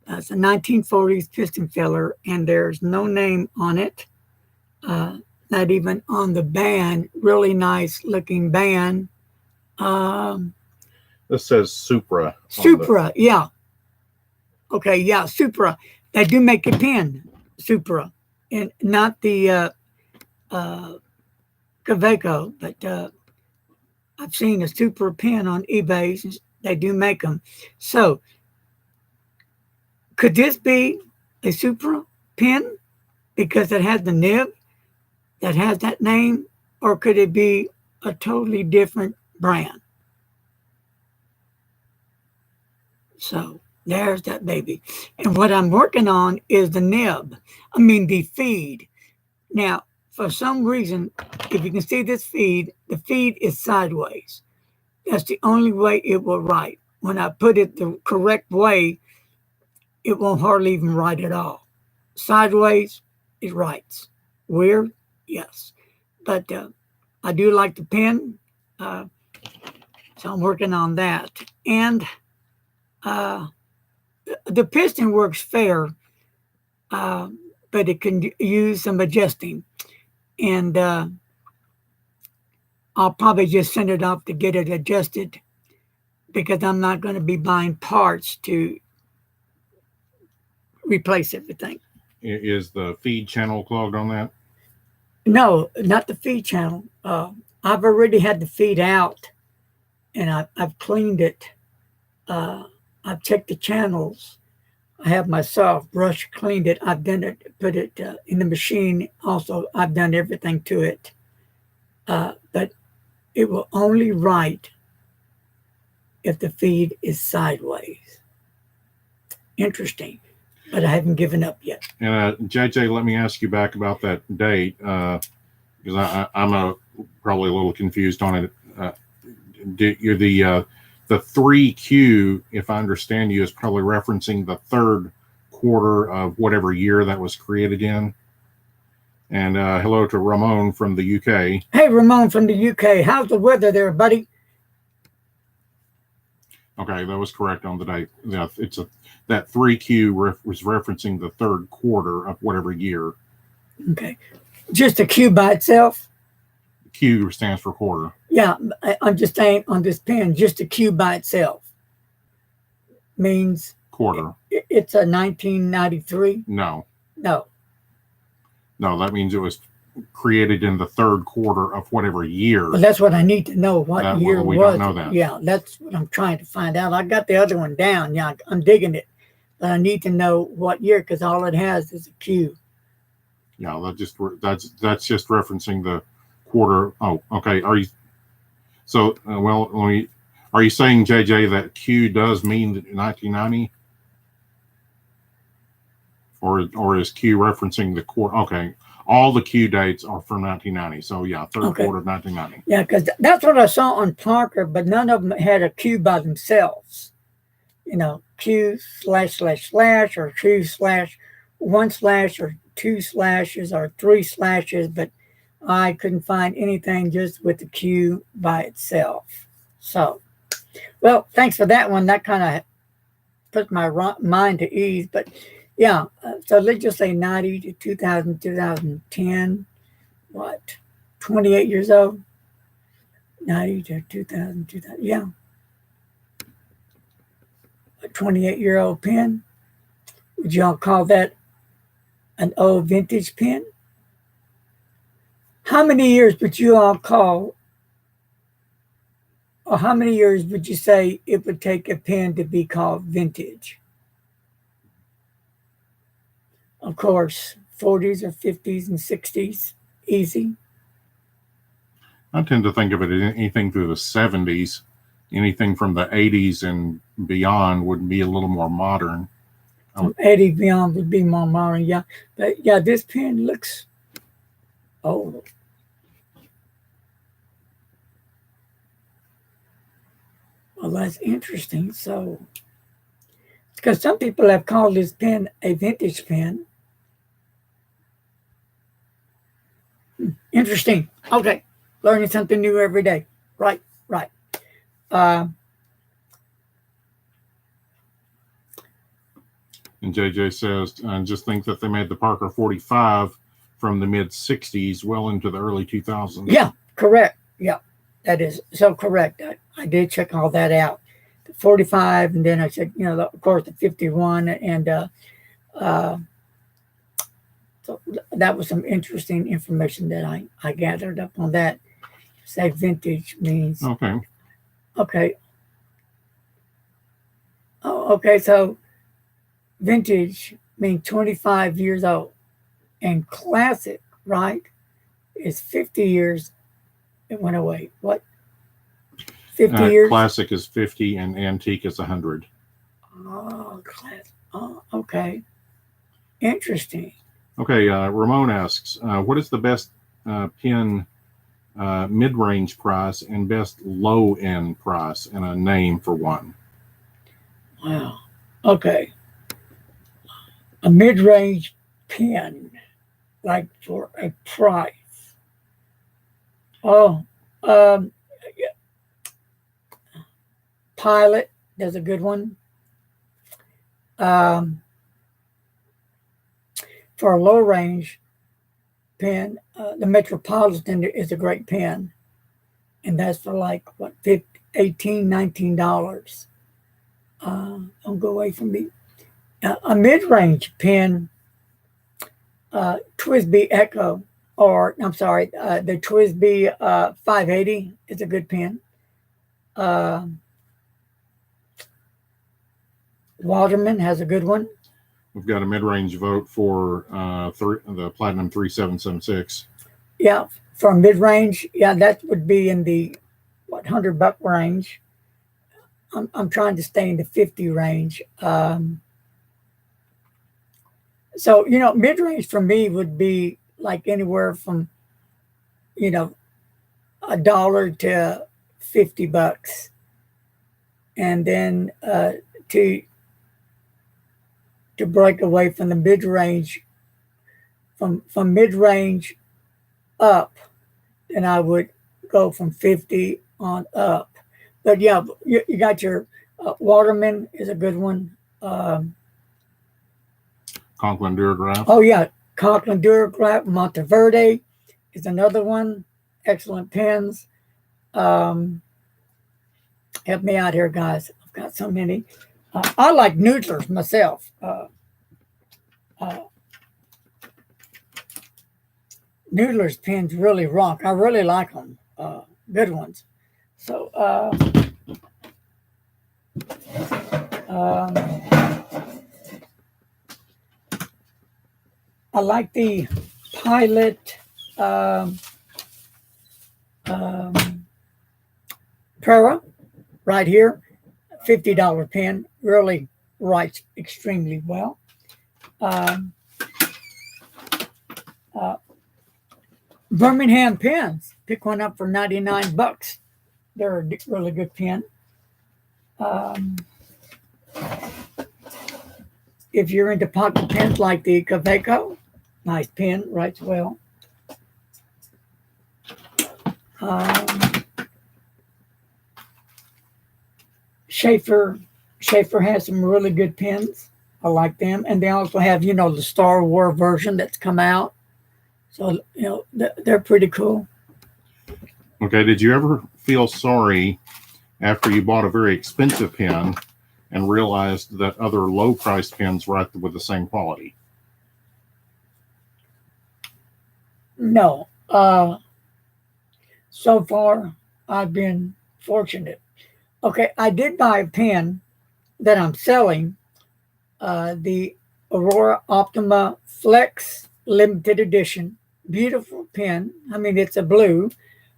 It's a 1940s piston filler, and there's no name on it. Not even on the band. Really nice looking band. This says Supra. Supra, yeah. Okay, yeah, Supra. They do make a pen, Supra, and not the Kaweco, but I've seen a Supra pen on eBay. They do make them. So, could this be a Supra pen because it has the nib that has that name, or could it be a totally different brand? So there's that baby. And what I'm working on is the nib. The feed. Now, for some reason, if you can see this feed, the feed is sideways. That's the only way it will write. When I put it the correct way, it won't hardly even write at all. Sideways, it writes. Weird, yes. But I do like the pen, so I'm working on that. And the piston works fair, but it can use some adjusting. And I'll probably just send it off to get it adjusted because I'm not going to be buying parts to replace everything. Is the feed channel clogged on that? No, not the feed channel. I've already had the feed out, and I've cleaned it. I've checked the channels. I have myself brush cleaned it. I've done it, put it in the machine. Also, I've done everything to it. But it will only write if the feed is sideways. Interesting, but I haven't given up yet. And JJ, let me ask you back about that date because I'm probably a little confused on it. You're the 3Q, if I understand you, is probably referencing the third quarter of whatever year that was created in. And hello to Ramon from the UK. Hey, Ramon from the UK. How's the weather there, buddy? Okay, that was correct on the date. Yeah, that 3Q was referencing the third quarter of whatever year. Okay. Just a Q by itself? Q stands for quarter. Yeah, I'm just saying on this pen, just a Q by itself means Quarter. It's a 1993? No, No. that means it was created in the third quarter of whatever year. Well, that's what I need to know. What year we was don't know it? that. Yeah, that's what I'm trying to find out. I got the other one down. Yeah, I'm digging it. But I need to know what year because all it has is a Q. Yeah, that's just referencing the quarter. Oh, okay. Are you saying, JJ, that Q does mean 1990? Or is Q referencing the quarter? Okay. All the Q dates are from 1990. So yeah, third quarter of 1990. Yeah, because that's what I saw on Parker, but none of them had a Q by themselves. Q // or Q /1/ or 2 slashes or 3 slashes, but I couldn't find anything just with the Q by itself. So, well, thanks for that one. That kind of put my mind to ease. But yeah, so let's just say 90 to 2000, 2010. What? 28 years old? 90 to 2000, 2000. Yeah. A 28-year-old pen. Would y'all call that an old vintage pen? How many years would you all call, or how many years would you say it would take a pen to be called vintage? Of course, 40s or 50s and 60s, easy. I tend to think of it as anything through the 70s. Anything from the 80s and beyond would be a little more modern. From 80 beyond would be more modern, yeah. But yeah, this pen looks old. Well, that's interesting. So, because some people have called this pen a vintage pen. Interesting. Okay. Learning something new every day. Right. And JJ says, just think that they made the Parker 45 from the mid 60s well into the early 2000s. Yeah, correct. Yeah, that is so correct. I did check all that out. The 45, and then I said, of course, the 51. And so that was some interesting information that I gathered up on that. Say vintage means. Okay. Oh, okay. So vintage means 25 years old, and classic, right, is 50 years. It went away. What? 50 years? Classic is 50 and antique is 100. Oh, classic. Oh, okay. Interesting. Okay. Ramon asks, what is the best pen mid-range price and best low-end price and a name for one? Wow. Okay. a mid-range pen, like for a price. Oh, um, Pilot, there's a good one. Um, for a low range pen, the Metropolitan is a great pen, and that's for like what, $18, $19. Don't go away from me. A mid-range pen, Twisby Echo, or I'm sorry, the Twisby 580 is a good pen. Waterman has a good one. We've got a mid-range vote for the Platinum 3776. Yeah, for mid-range, yeah, that would be in the $100 range. I'm trying to stay in the 50 range. So mid-range for me would be like anywhere from $1 to $50, and then to break away from the mid-range, from mid-range up, then I would go from 50 on up. But yeah, you got your Waterman is a good one. Conklin Durograph. Oh yeah, Conklin Durograph. Monteverde is another one. Excellent pens. Help me out here, guys. I've got so many. I like Noodlers myself. Noodler's pens really rock. I really like them. Good ones. So, I like the Pilot Prera right here. $50 pen. Really writes extremely well. Birmingham pens. Pick one up for $99. They're a really good pen. If you're into pocket pens like the Kaweco, nice pen, writes well. Schaefer has some really good pens. I like them. And they also have, the Star Wars version that's come out. So, they're pretty cool. Okay, did you ever feel sorry after you bought a very expensive pen and realized that other low-priced pens write with the same quality? No. So far, I've been fortunate. Okay, I did buy a pen that I'm selling, the Aurora Optima Flex Limited Edition. Beautiful pen. I mean, it's a blue.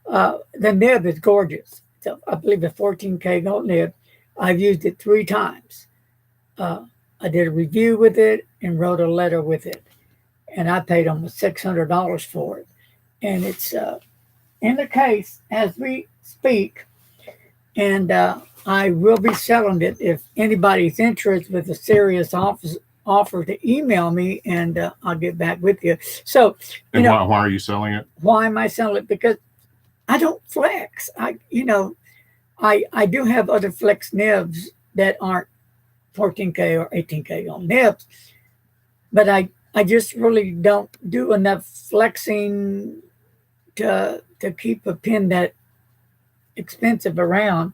The nib is gorgeous. So I believe a 14K gold nib. I've used it 3 times. I did a review with it and wrote a letter with it. And I paid almost $600 for it. And it's in the case as we speak. And I will be selling it. If anybody's interested with a serious offer to email me, and I'll get back with you. So, and why are you selling it? Why am I selling it? Because I don't flex. I do have other flex nibs that aren't 14K or 18K on nibs, but I just really don't do enough flexing to keep a pen that expensive around.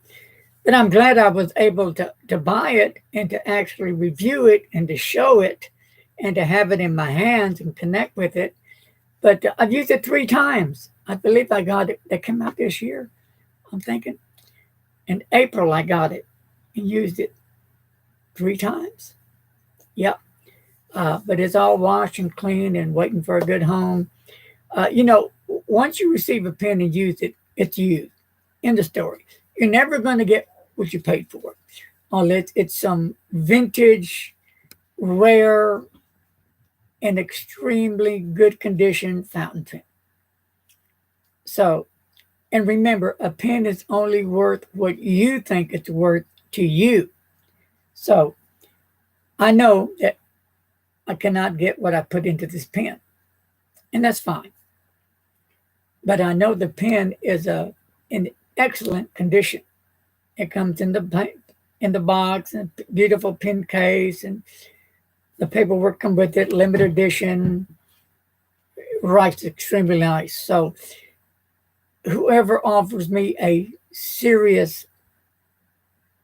But I'm glad I was able to buy it and to actually review it and to show it and to have it in my hands and connect with it. But I've used it 3 times. I believe I got it. That came out this year, I'm thinking. In April, I got it and used it 3 times. Yep. But it's all washed and clean and waiting for a good home. Once you receive a pen and use it, it's used. End of story. You're never going to get what you paid for it, unless it's some vintage, rare, and extremely good condition fountain pen. So, and remember, a pen is only worth what you think it's worth to you. So, I know that I cannot get what I put into this pen, and that's fine. But I know the pen is in excellent condition. It comes in the box and beautiful pen case, and the paperwork come with it, limited edition. Writes extremely nice. So whoever offers me a serious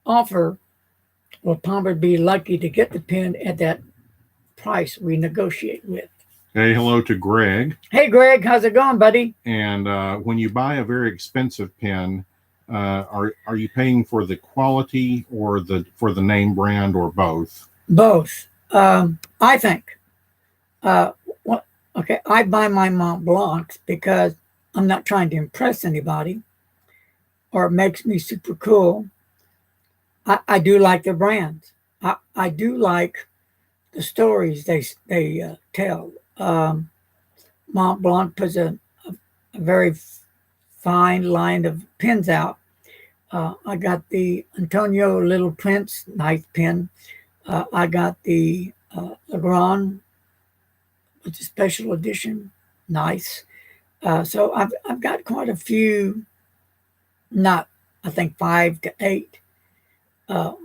offer will probably be lucky to get the pen at that price we negotiate with. Hey, hello to Greg. Hey, Greg, how's it going, buddy? And when you buy a very expensive pen, are you paying for the quality or for the name brand or both? Both. I think. Okay, I buy my Mont Blancs because I'm not trying to impress anybody, or it makes me super cool. I do like the brands. I do like the stories they tell. Mont Blanc puts a very fine line of pens out. I got the Antonio Little Prince, nice pen. I got the Legrand, which is special edition, nice. So I've got quite a few, not I think 5 to 8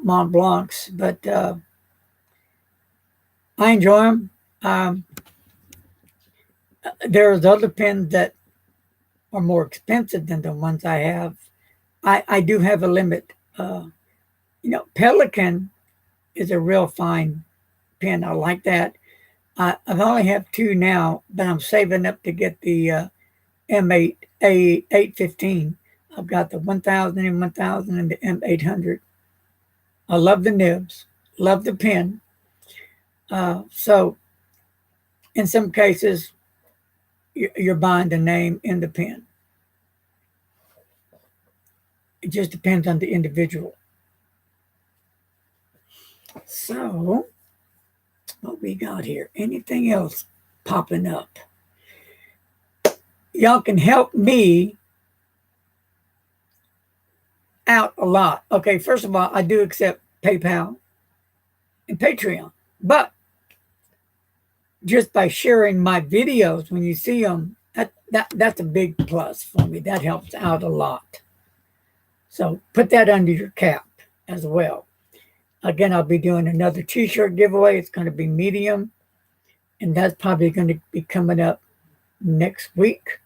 Mont Blancs, but I enjoy them. There's other pens that are more expensive than the ones I have. I do have a limit. Pelican is a real fine pen. I like that. I've only have 2 now, but I'm saving up to get the M8 A815. I've got the 1000 and 1000 and the M800. I love the nibs, love the pen. So in some cases, you're buying the name in the pen. It just depends on the individual. So what we got here? Anything else popping up? Y'all can help me out a lot. Okay, first of all, I do accept PayPal and Patreon, but just by sharing my videos when you see them, that's a big plus for me. That helps out a lot. So put that under your cap as well. Again, I'll be doing another t-shirt giveaway. It's going to be medium, and that's probably going to be coming up next week.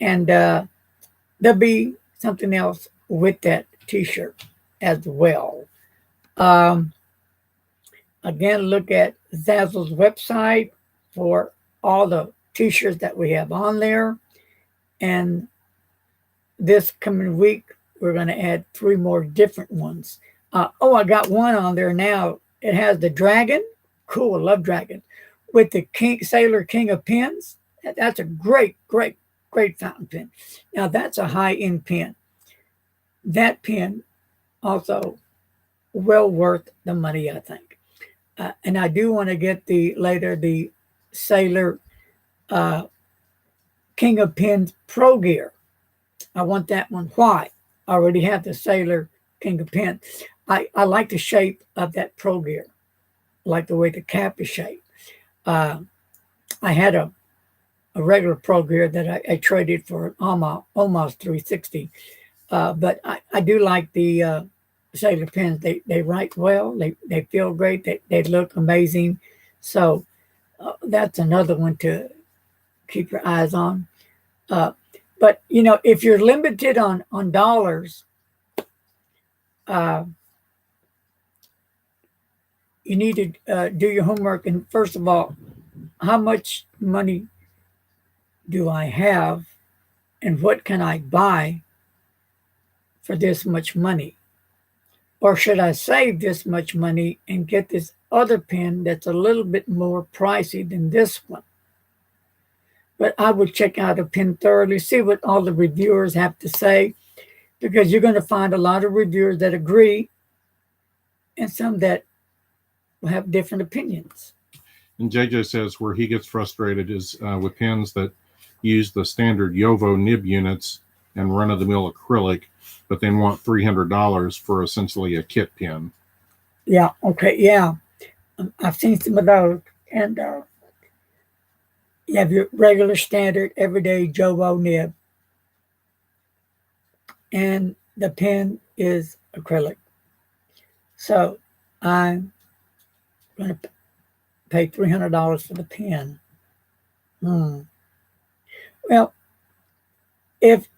And there'll be something else with that t-shirt as well. Again, look at Zazzle's website for all the t-shirts that we have on there. And this coming week, we're going to add 3 more different ones. I got one on there now. It has the dragon. Cool, I love dragon. With the Sailor King of Pens. That's a great fountain pen. Now, that's a high-end pen. That pen also well worth the money, I think. And I do want to get the Sailor King of Pens Pro Gear. I want that one. Why? I already have the Sailor King of Pens. I like the shape of that Pro Gear. I like the way the cap is shaped. I had a regular Pro Gear that I traded for an almost 360. But I do like the Sailor pens. They write well. They feel great. They look amazing. So that's another one to keep your eyes on. But, if you're limited on dollars, you need to do your homework. And first of all, how much money do I have, and what can I buy for this much money? Or should I save this much money and get this other pen that's a little bit more pricey than this one? But I would check out a pen thoroughly, see what all the reviewers have to say, because you're going to find a lot of reviewers that agree and some that will have different opinions. And JJ says where he gets frustrated is with pens that use the standard Yovo nib units and run-of-the-mill acrylic, but then want $300 for essentially a kit pen. Yeah, okay, yeah. I've seen some of those. And you have your regular standard everyday Jobo nib, and the pen is acrylic. So I'm going to pay $300 for the pen. Well, if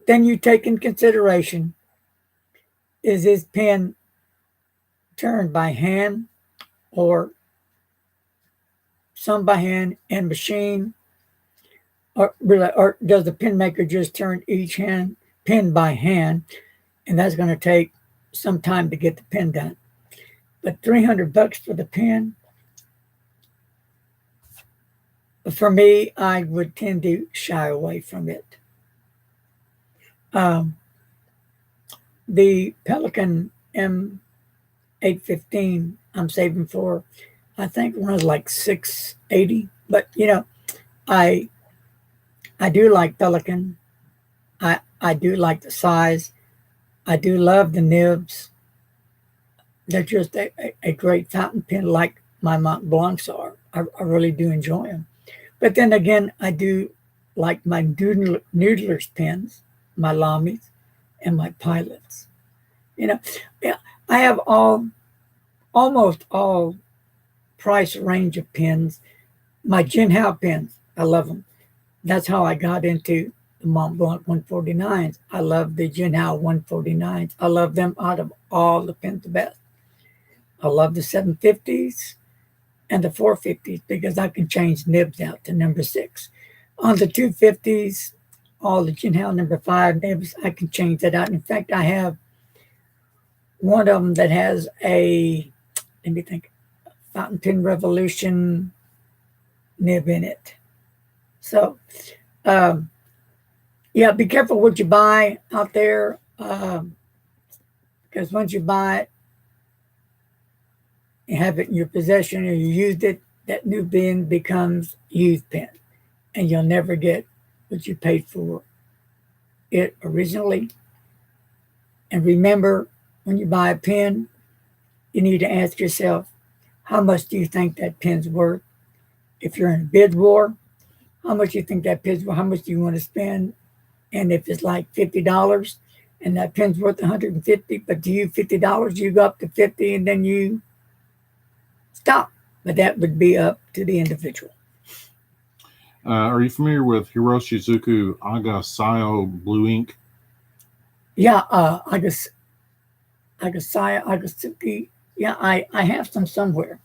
then you take in consideration, is this pen turned by hand or some by hand and machine, or does the pen maker just turn each pen by hand, and that's going to take some time to get the pen done. But $300 for the pen, for me, I would tend to shy away from it. The Pelican M815 I'm saving for, I think one is like $680. But I do like Pelican. I do like the size. I do love the nibs. They're just a great fountain pen, like my Mont Blancs are. I really do enjoy them. But then again, I do like my Noodler's pens, my Lamis, and my Pilots. Yeah, I have almost all price range of pens. My Jinhao pens, I love them. That's how I got into the Mont Blanc 149s. I love the Jinhao 149s. I love them out of all the pens the best. I love the 750s and the 450s because I can change nibs out to number 6. On the 250s, all the Jinhao number 5 nibs, I can change that out. In fact, I have one of them that has a, let me think, Fountain Pen Revolution nib in it. So, yeah, be careful what you buy out there, because once you buy it, you have it in your possession or you used it, that new pen becomes used pen, and you'll never get what you paid for it originally. And remember, when you buy a pen, you need to ask yourself, how much do you think that pen's worth? If you're in a bid war, how much do you think that pen's worth? How much do you want to spend? And if it's like $50 and that pen's worth $150, but to you $50, you go up to $50 and then you stop. But that would be up to the individual. Are you familiar with Hiroshizuku Agasayo blue ink? Yeah, Agasuki. Yeah, I have some somewhere.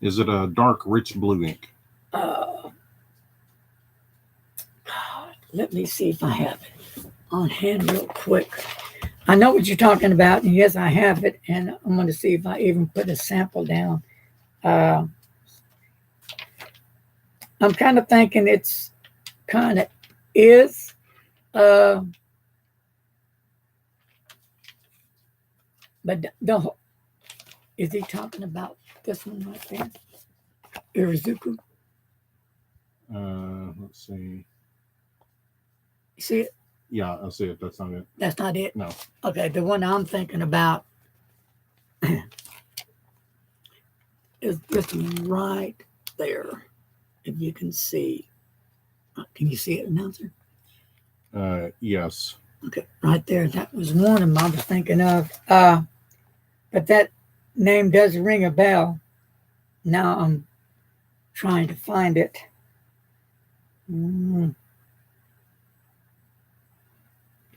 Is it a dark, rich blue ink? Let me see if I have it on hand real quick. I know what you're talking about, and yes, I have it, and I'm going to see if I even put a sample down. I'm kind of thinking it's kind of is. But is he talking about this one right there? Irizuku? Let's see. You see it? Yeah, I see it. That's not it. That's not it? No. Okay, the one I'm thinking about is this one right there. If you can see. Can you see it, announcer? Yes. Okay, right there. That was one of them I was thinking of. But that name does ring a bell. Now I'm trying to find it.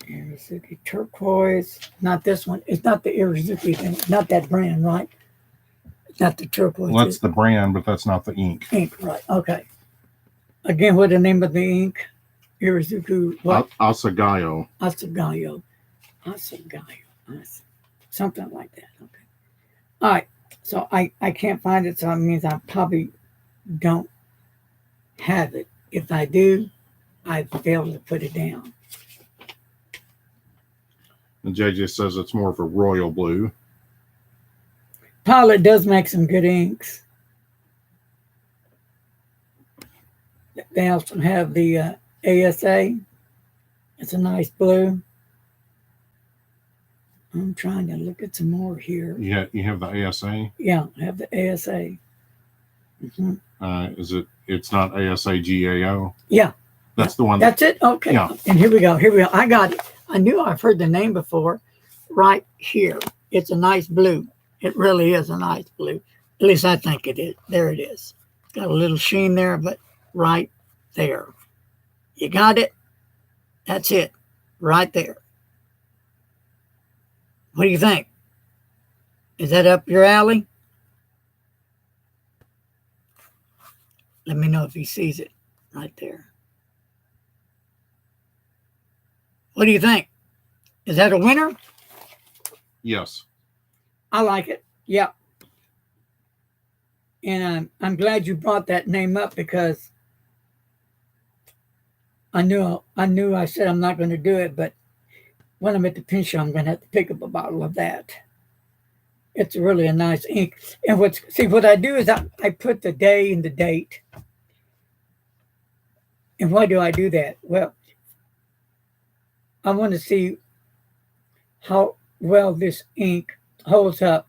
Irizuki turquoise. Not this one. It's not the Irizuki thing. Not that brand, right? It's not the turquoise. Well, that's the brand, but that's not the ink. Ink, right. Okay. Again, what the name of the ink? Irizuku what? Asagayo. Asagayo. Something like that. Okay. All right. So I can't find it, so it means I probably don't have it. If I do, I failed to put it down. And JJ says it's more of a royal blue. Pilot does make some good inks. They also have the ASA. It's a nice blue. I'm trying to look at some more here. Yeah, you have the ASA. Yeah, I have the ASA. Mhm. Is it? It's not ASAGAO. Yeah. That's the one. That's it. Okay. Yeah. And here we go. Here we go. I got it. I knew I've heard the name before. Right here. It's a nice blue. It really is a nice blue. At least I think it is. There it is. Got a little sheen there, but right there. You got it? That's it. Right there. What do you think? Is that up your alley? Let me know if he sees it right there. What do you think? Is that a winner? Yes. I like it. Yeah. And I'm glad you brought that name up because I knew I said I'm not going to do it, but when I'm at the pen show, I'm going to have to pick up a bottle of that. It's really a nice ink. And what I do is I put the day and the date. And why do I do that? Well, I want to see how well this ink holds up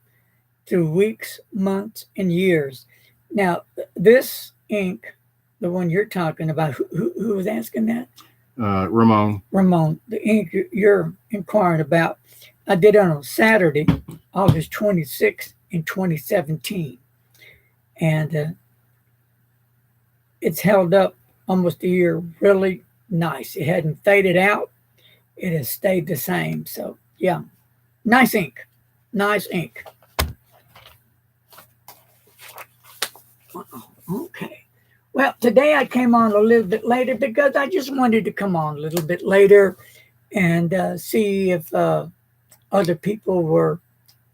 through weeks, months, and years. Now, this ink, the one you're talking about, who was asking that? Ramon. Ramon, the ink you're inquiring about, I did it on Saturday, August 26th in 2017. And it's held up almost a year really nice. It hadn't faded out. It has stayed the same. So, yeah, nice ink. Nice ink. Okay. Well, today I came on a little bit later because I just wanted to come on a little bit later and see if other people were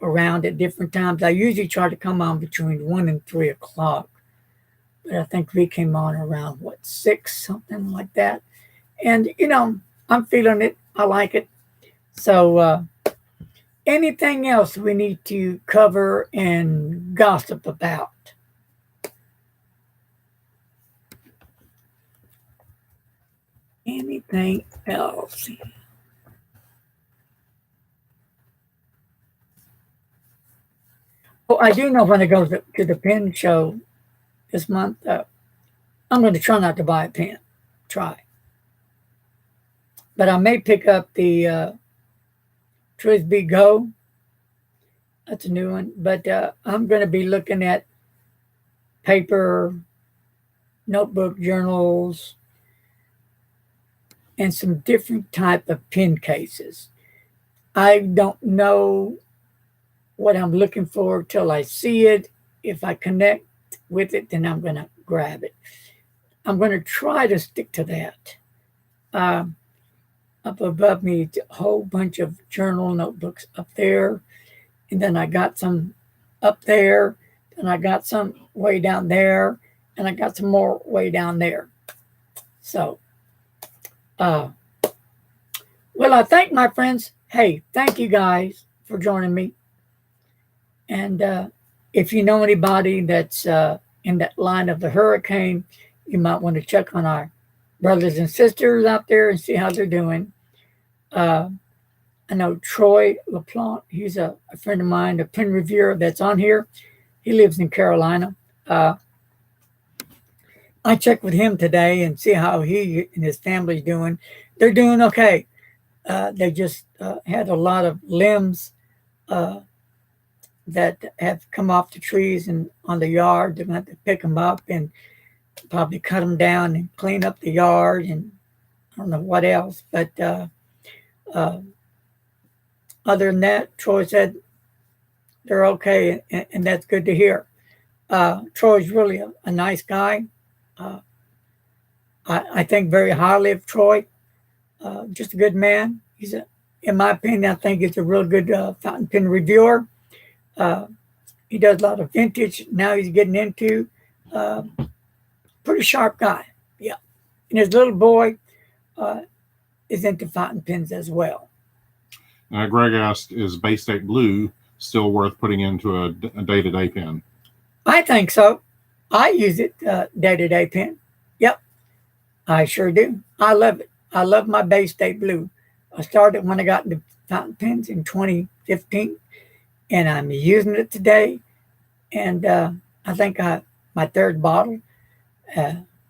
around at different times. I usually try to come on between 1 and 3 o'clock, but I think we came on around, 6, something like that. And, I'm feeling it. I like it. So anything else we need to cover and gossip about? Anything else? Well, I do know when I go to the pen show this month, I'm going to try not to buy a pen. Try. But I may pick up the Trisbee Go. That's a new one. But I'm going to be looking at paper, notebook journals, and some different type of pen cases. I don't know what I'm looking for till I see it. If I connect with it, then I'm going to grab it. I'm going to try to stick to that. Up above me, a whole bunch of journal notebooks up there. And then I got some up there. And I got some way down there. And I got some more way down there. So, well, I thank my friends. Hey, thank you guys for joining me. And if you know anybody that's in that line of the hurricane, you might want to check on our brothers and sisters out there and see how they're doing. I know Troy LaPlante. He's a friend of mine, a pen reviewer that's on here. He lives in Carolina. I checked with him today and see how he and his family's doing. They're doing okay. They just had a lot of limbs that have come off the trees and on the yard. They're going to have to pick them up and probably cut them down and clean up the yard and I don't know what else. But other than that, Troy said they're okay, and that's good to hear. Troy's really a nice guy. I think very highly of Troy. Just a good man. In my opinion, I think he's a real good fountain pen reviewer. He does a lot of vintage. Now he's getting into pretty sharp guy. Yeah. And his little boy is into fountain pens as well. Greg asked, is Bay State Blue still worth putting into a day-to-day pen? I think so. I use it day-to-day pen. Yep. I sure do. I love it. I love my Bay State Blue. I started when I got into fountain pens in 2015, and I'm using it today. And I think my my third bottle.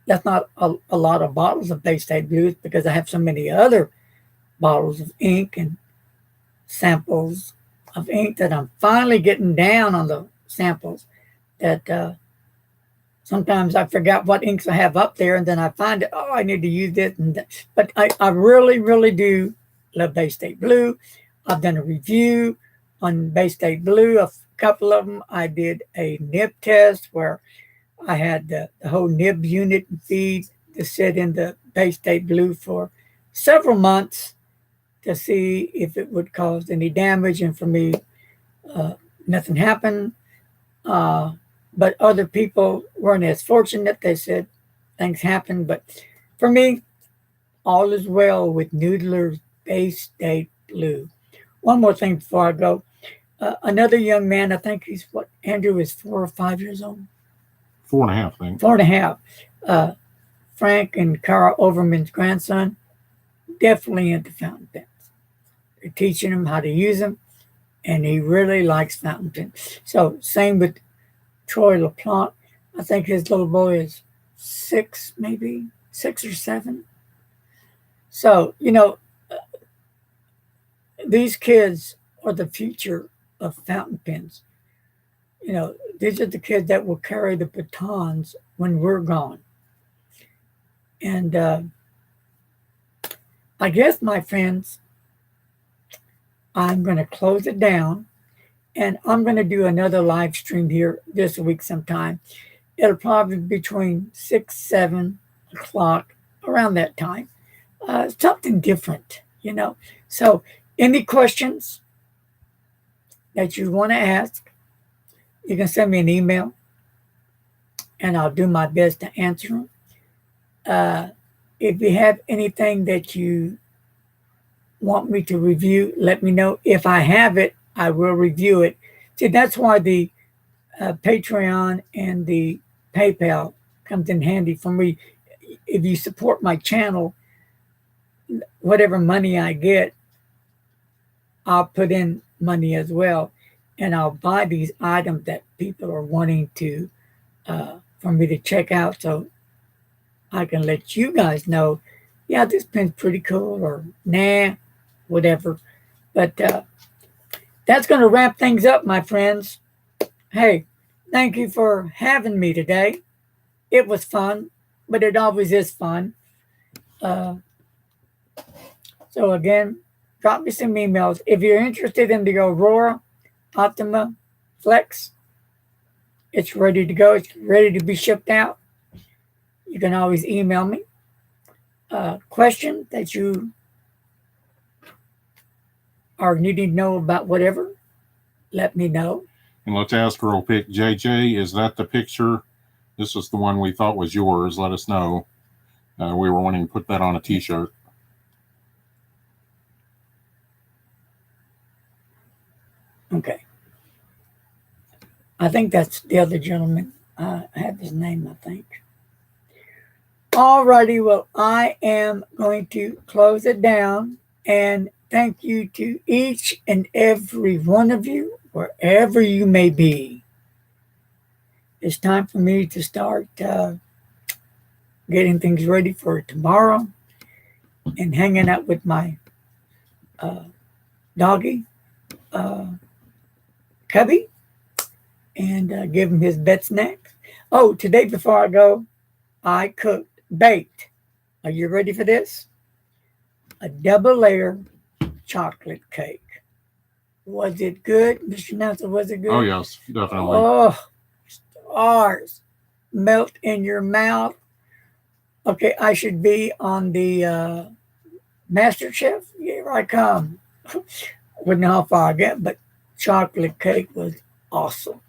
That's not a lot of bottles of Bay State Blues because I have so many other bottles of ink and samples of ink that I'm finally getting down on the samples that sometimes I forgot what inks I have up there, and then I find it, oh, I need to use this. And that. But I really, really do love Bay State Blue. I've done a review on Bay State Blue. A couple of them, I did a nib test where I had the whole nib unit and feed to sit in the Bay State Blue for several months to see if it would cause any damage. And for me, nothing happened. But other people weren't as fortunate. They said things happened. But for me, all is well with Noodler's Bay State Blue. One more thing before I go. Another young man, I think he's Andrew is 4 or 5 years old. 4.5, I think. 4.5. Frank and Cara Overman's grandson, definitely into fountain pens. They're teaching him how to use them, and he really likes fountain pens. So same with Troy LaPlante. I think his little boy is 6, maybe 6 or 7. So, these kids are the future of fountain pens. These are the kids that will carry the batons when we're gone. And I guess, my friends, I'm going to close it down, and I'm going to do another live stream here this week sometime. It'll probably be between 6, 7 o'clock, around that time. Something different, So any questions that you want to ask, you can send me an email, and I'll do my best to answer them. If you have anything that you want me to review, let me know. If I have it, I will review it. See, that's why the Patreon and the PayPal comes in handy for me. If you support my channel, whatever money I get, I'll put in money as well, and I'll buy these items that people are wanting to for me to check out, so I can let you guys know, yeah, this pen's pretty cool, or nah, whatever. But that's going to wrap things up, my friends. Hey, thank you for having me today. It was fun, but it always is fun. So again, drop me some emails. If you're interested in the Aurora Optima Flex, it's ready to go. It's ready to be shipped out. You can always email me. Question that you are needing to know about whatever, let me know. And let's ask real quick, JJ, is that the picture? This was the one we thought was yours. Let us know. We were wanting to put that on a t-shirt. Okay. I think that's the other gentleman. I have his name, I think. Alrighty, well, I am going to close it down, and thank you to each and every one of you, wherever you may be. It's time for me to start getting things ready for tomorrow and hanging out with my doggy, Cubby, and give him his bed snack. Oh, today before I go, I baked. Are you ready for this? A double layer chocolate cake. Was it good, Mr. Nelson? Was it good? Oh, yes, definitely. Oh, stars melt in your mouth. Okay, I should be on the Master Chef. Here I come. Wouldn't know how far I get, but chocolate cake was awesome.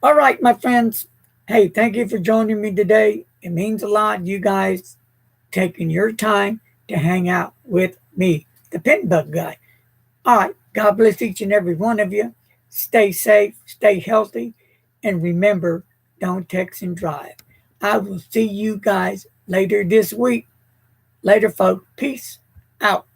All right, my friends. Hey, thank you for joining me today. It means a lot, you guys taking your time to hang out with me, the Pen Bug Guy. All right, God bless each and every one of you. Stay safe, stay healthy, and remember, don't text and drive. I will see you guys later this week. Later, folks. Peace out.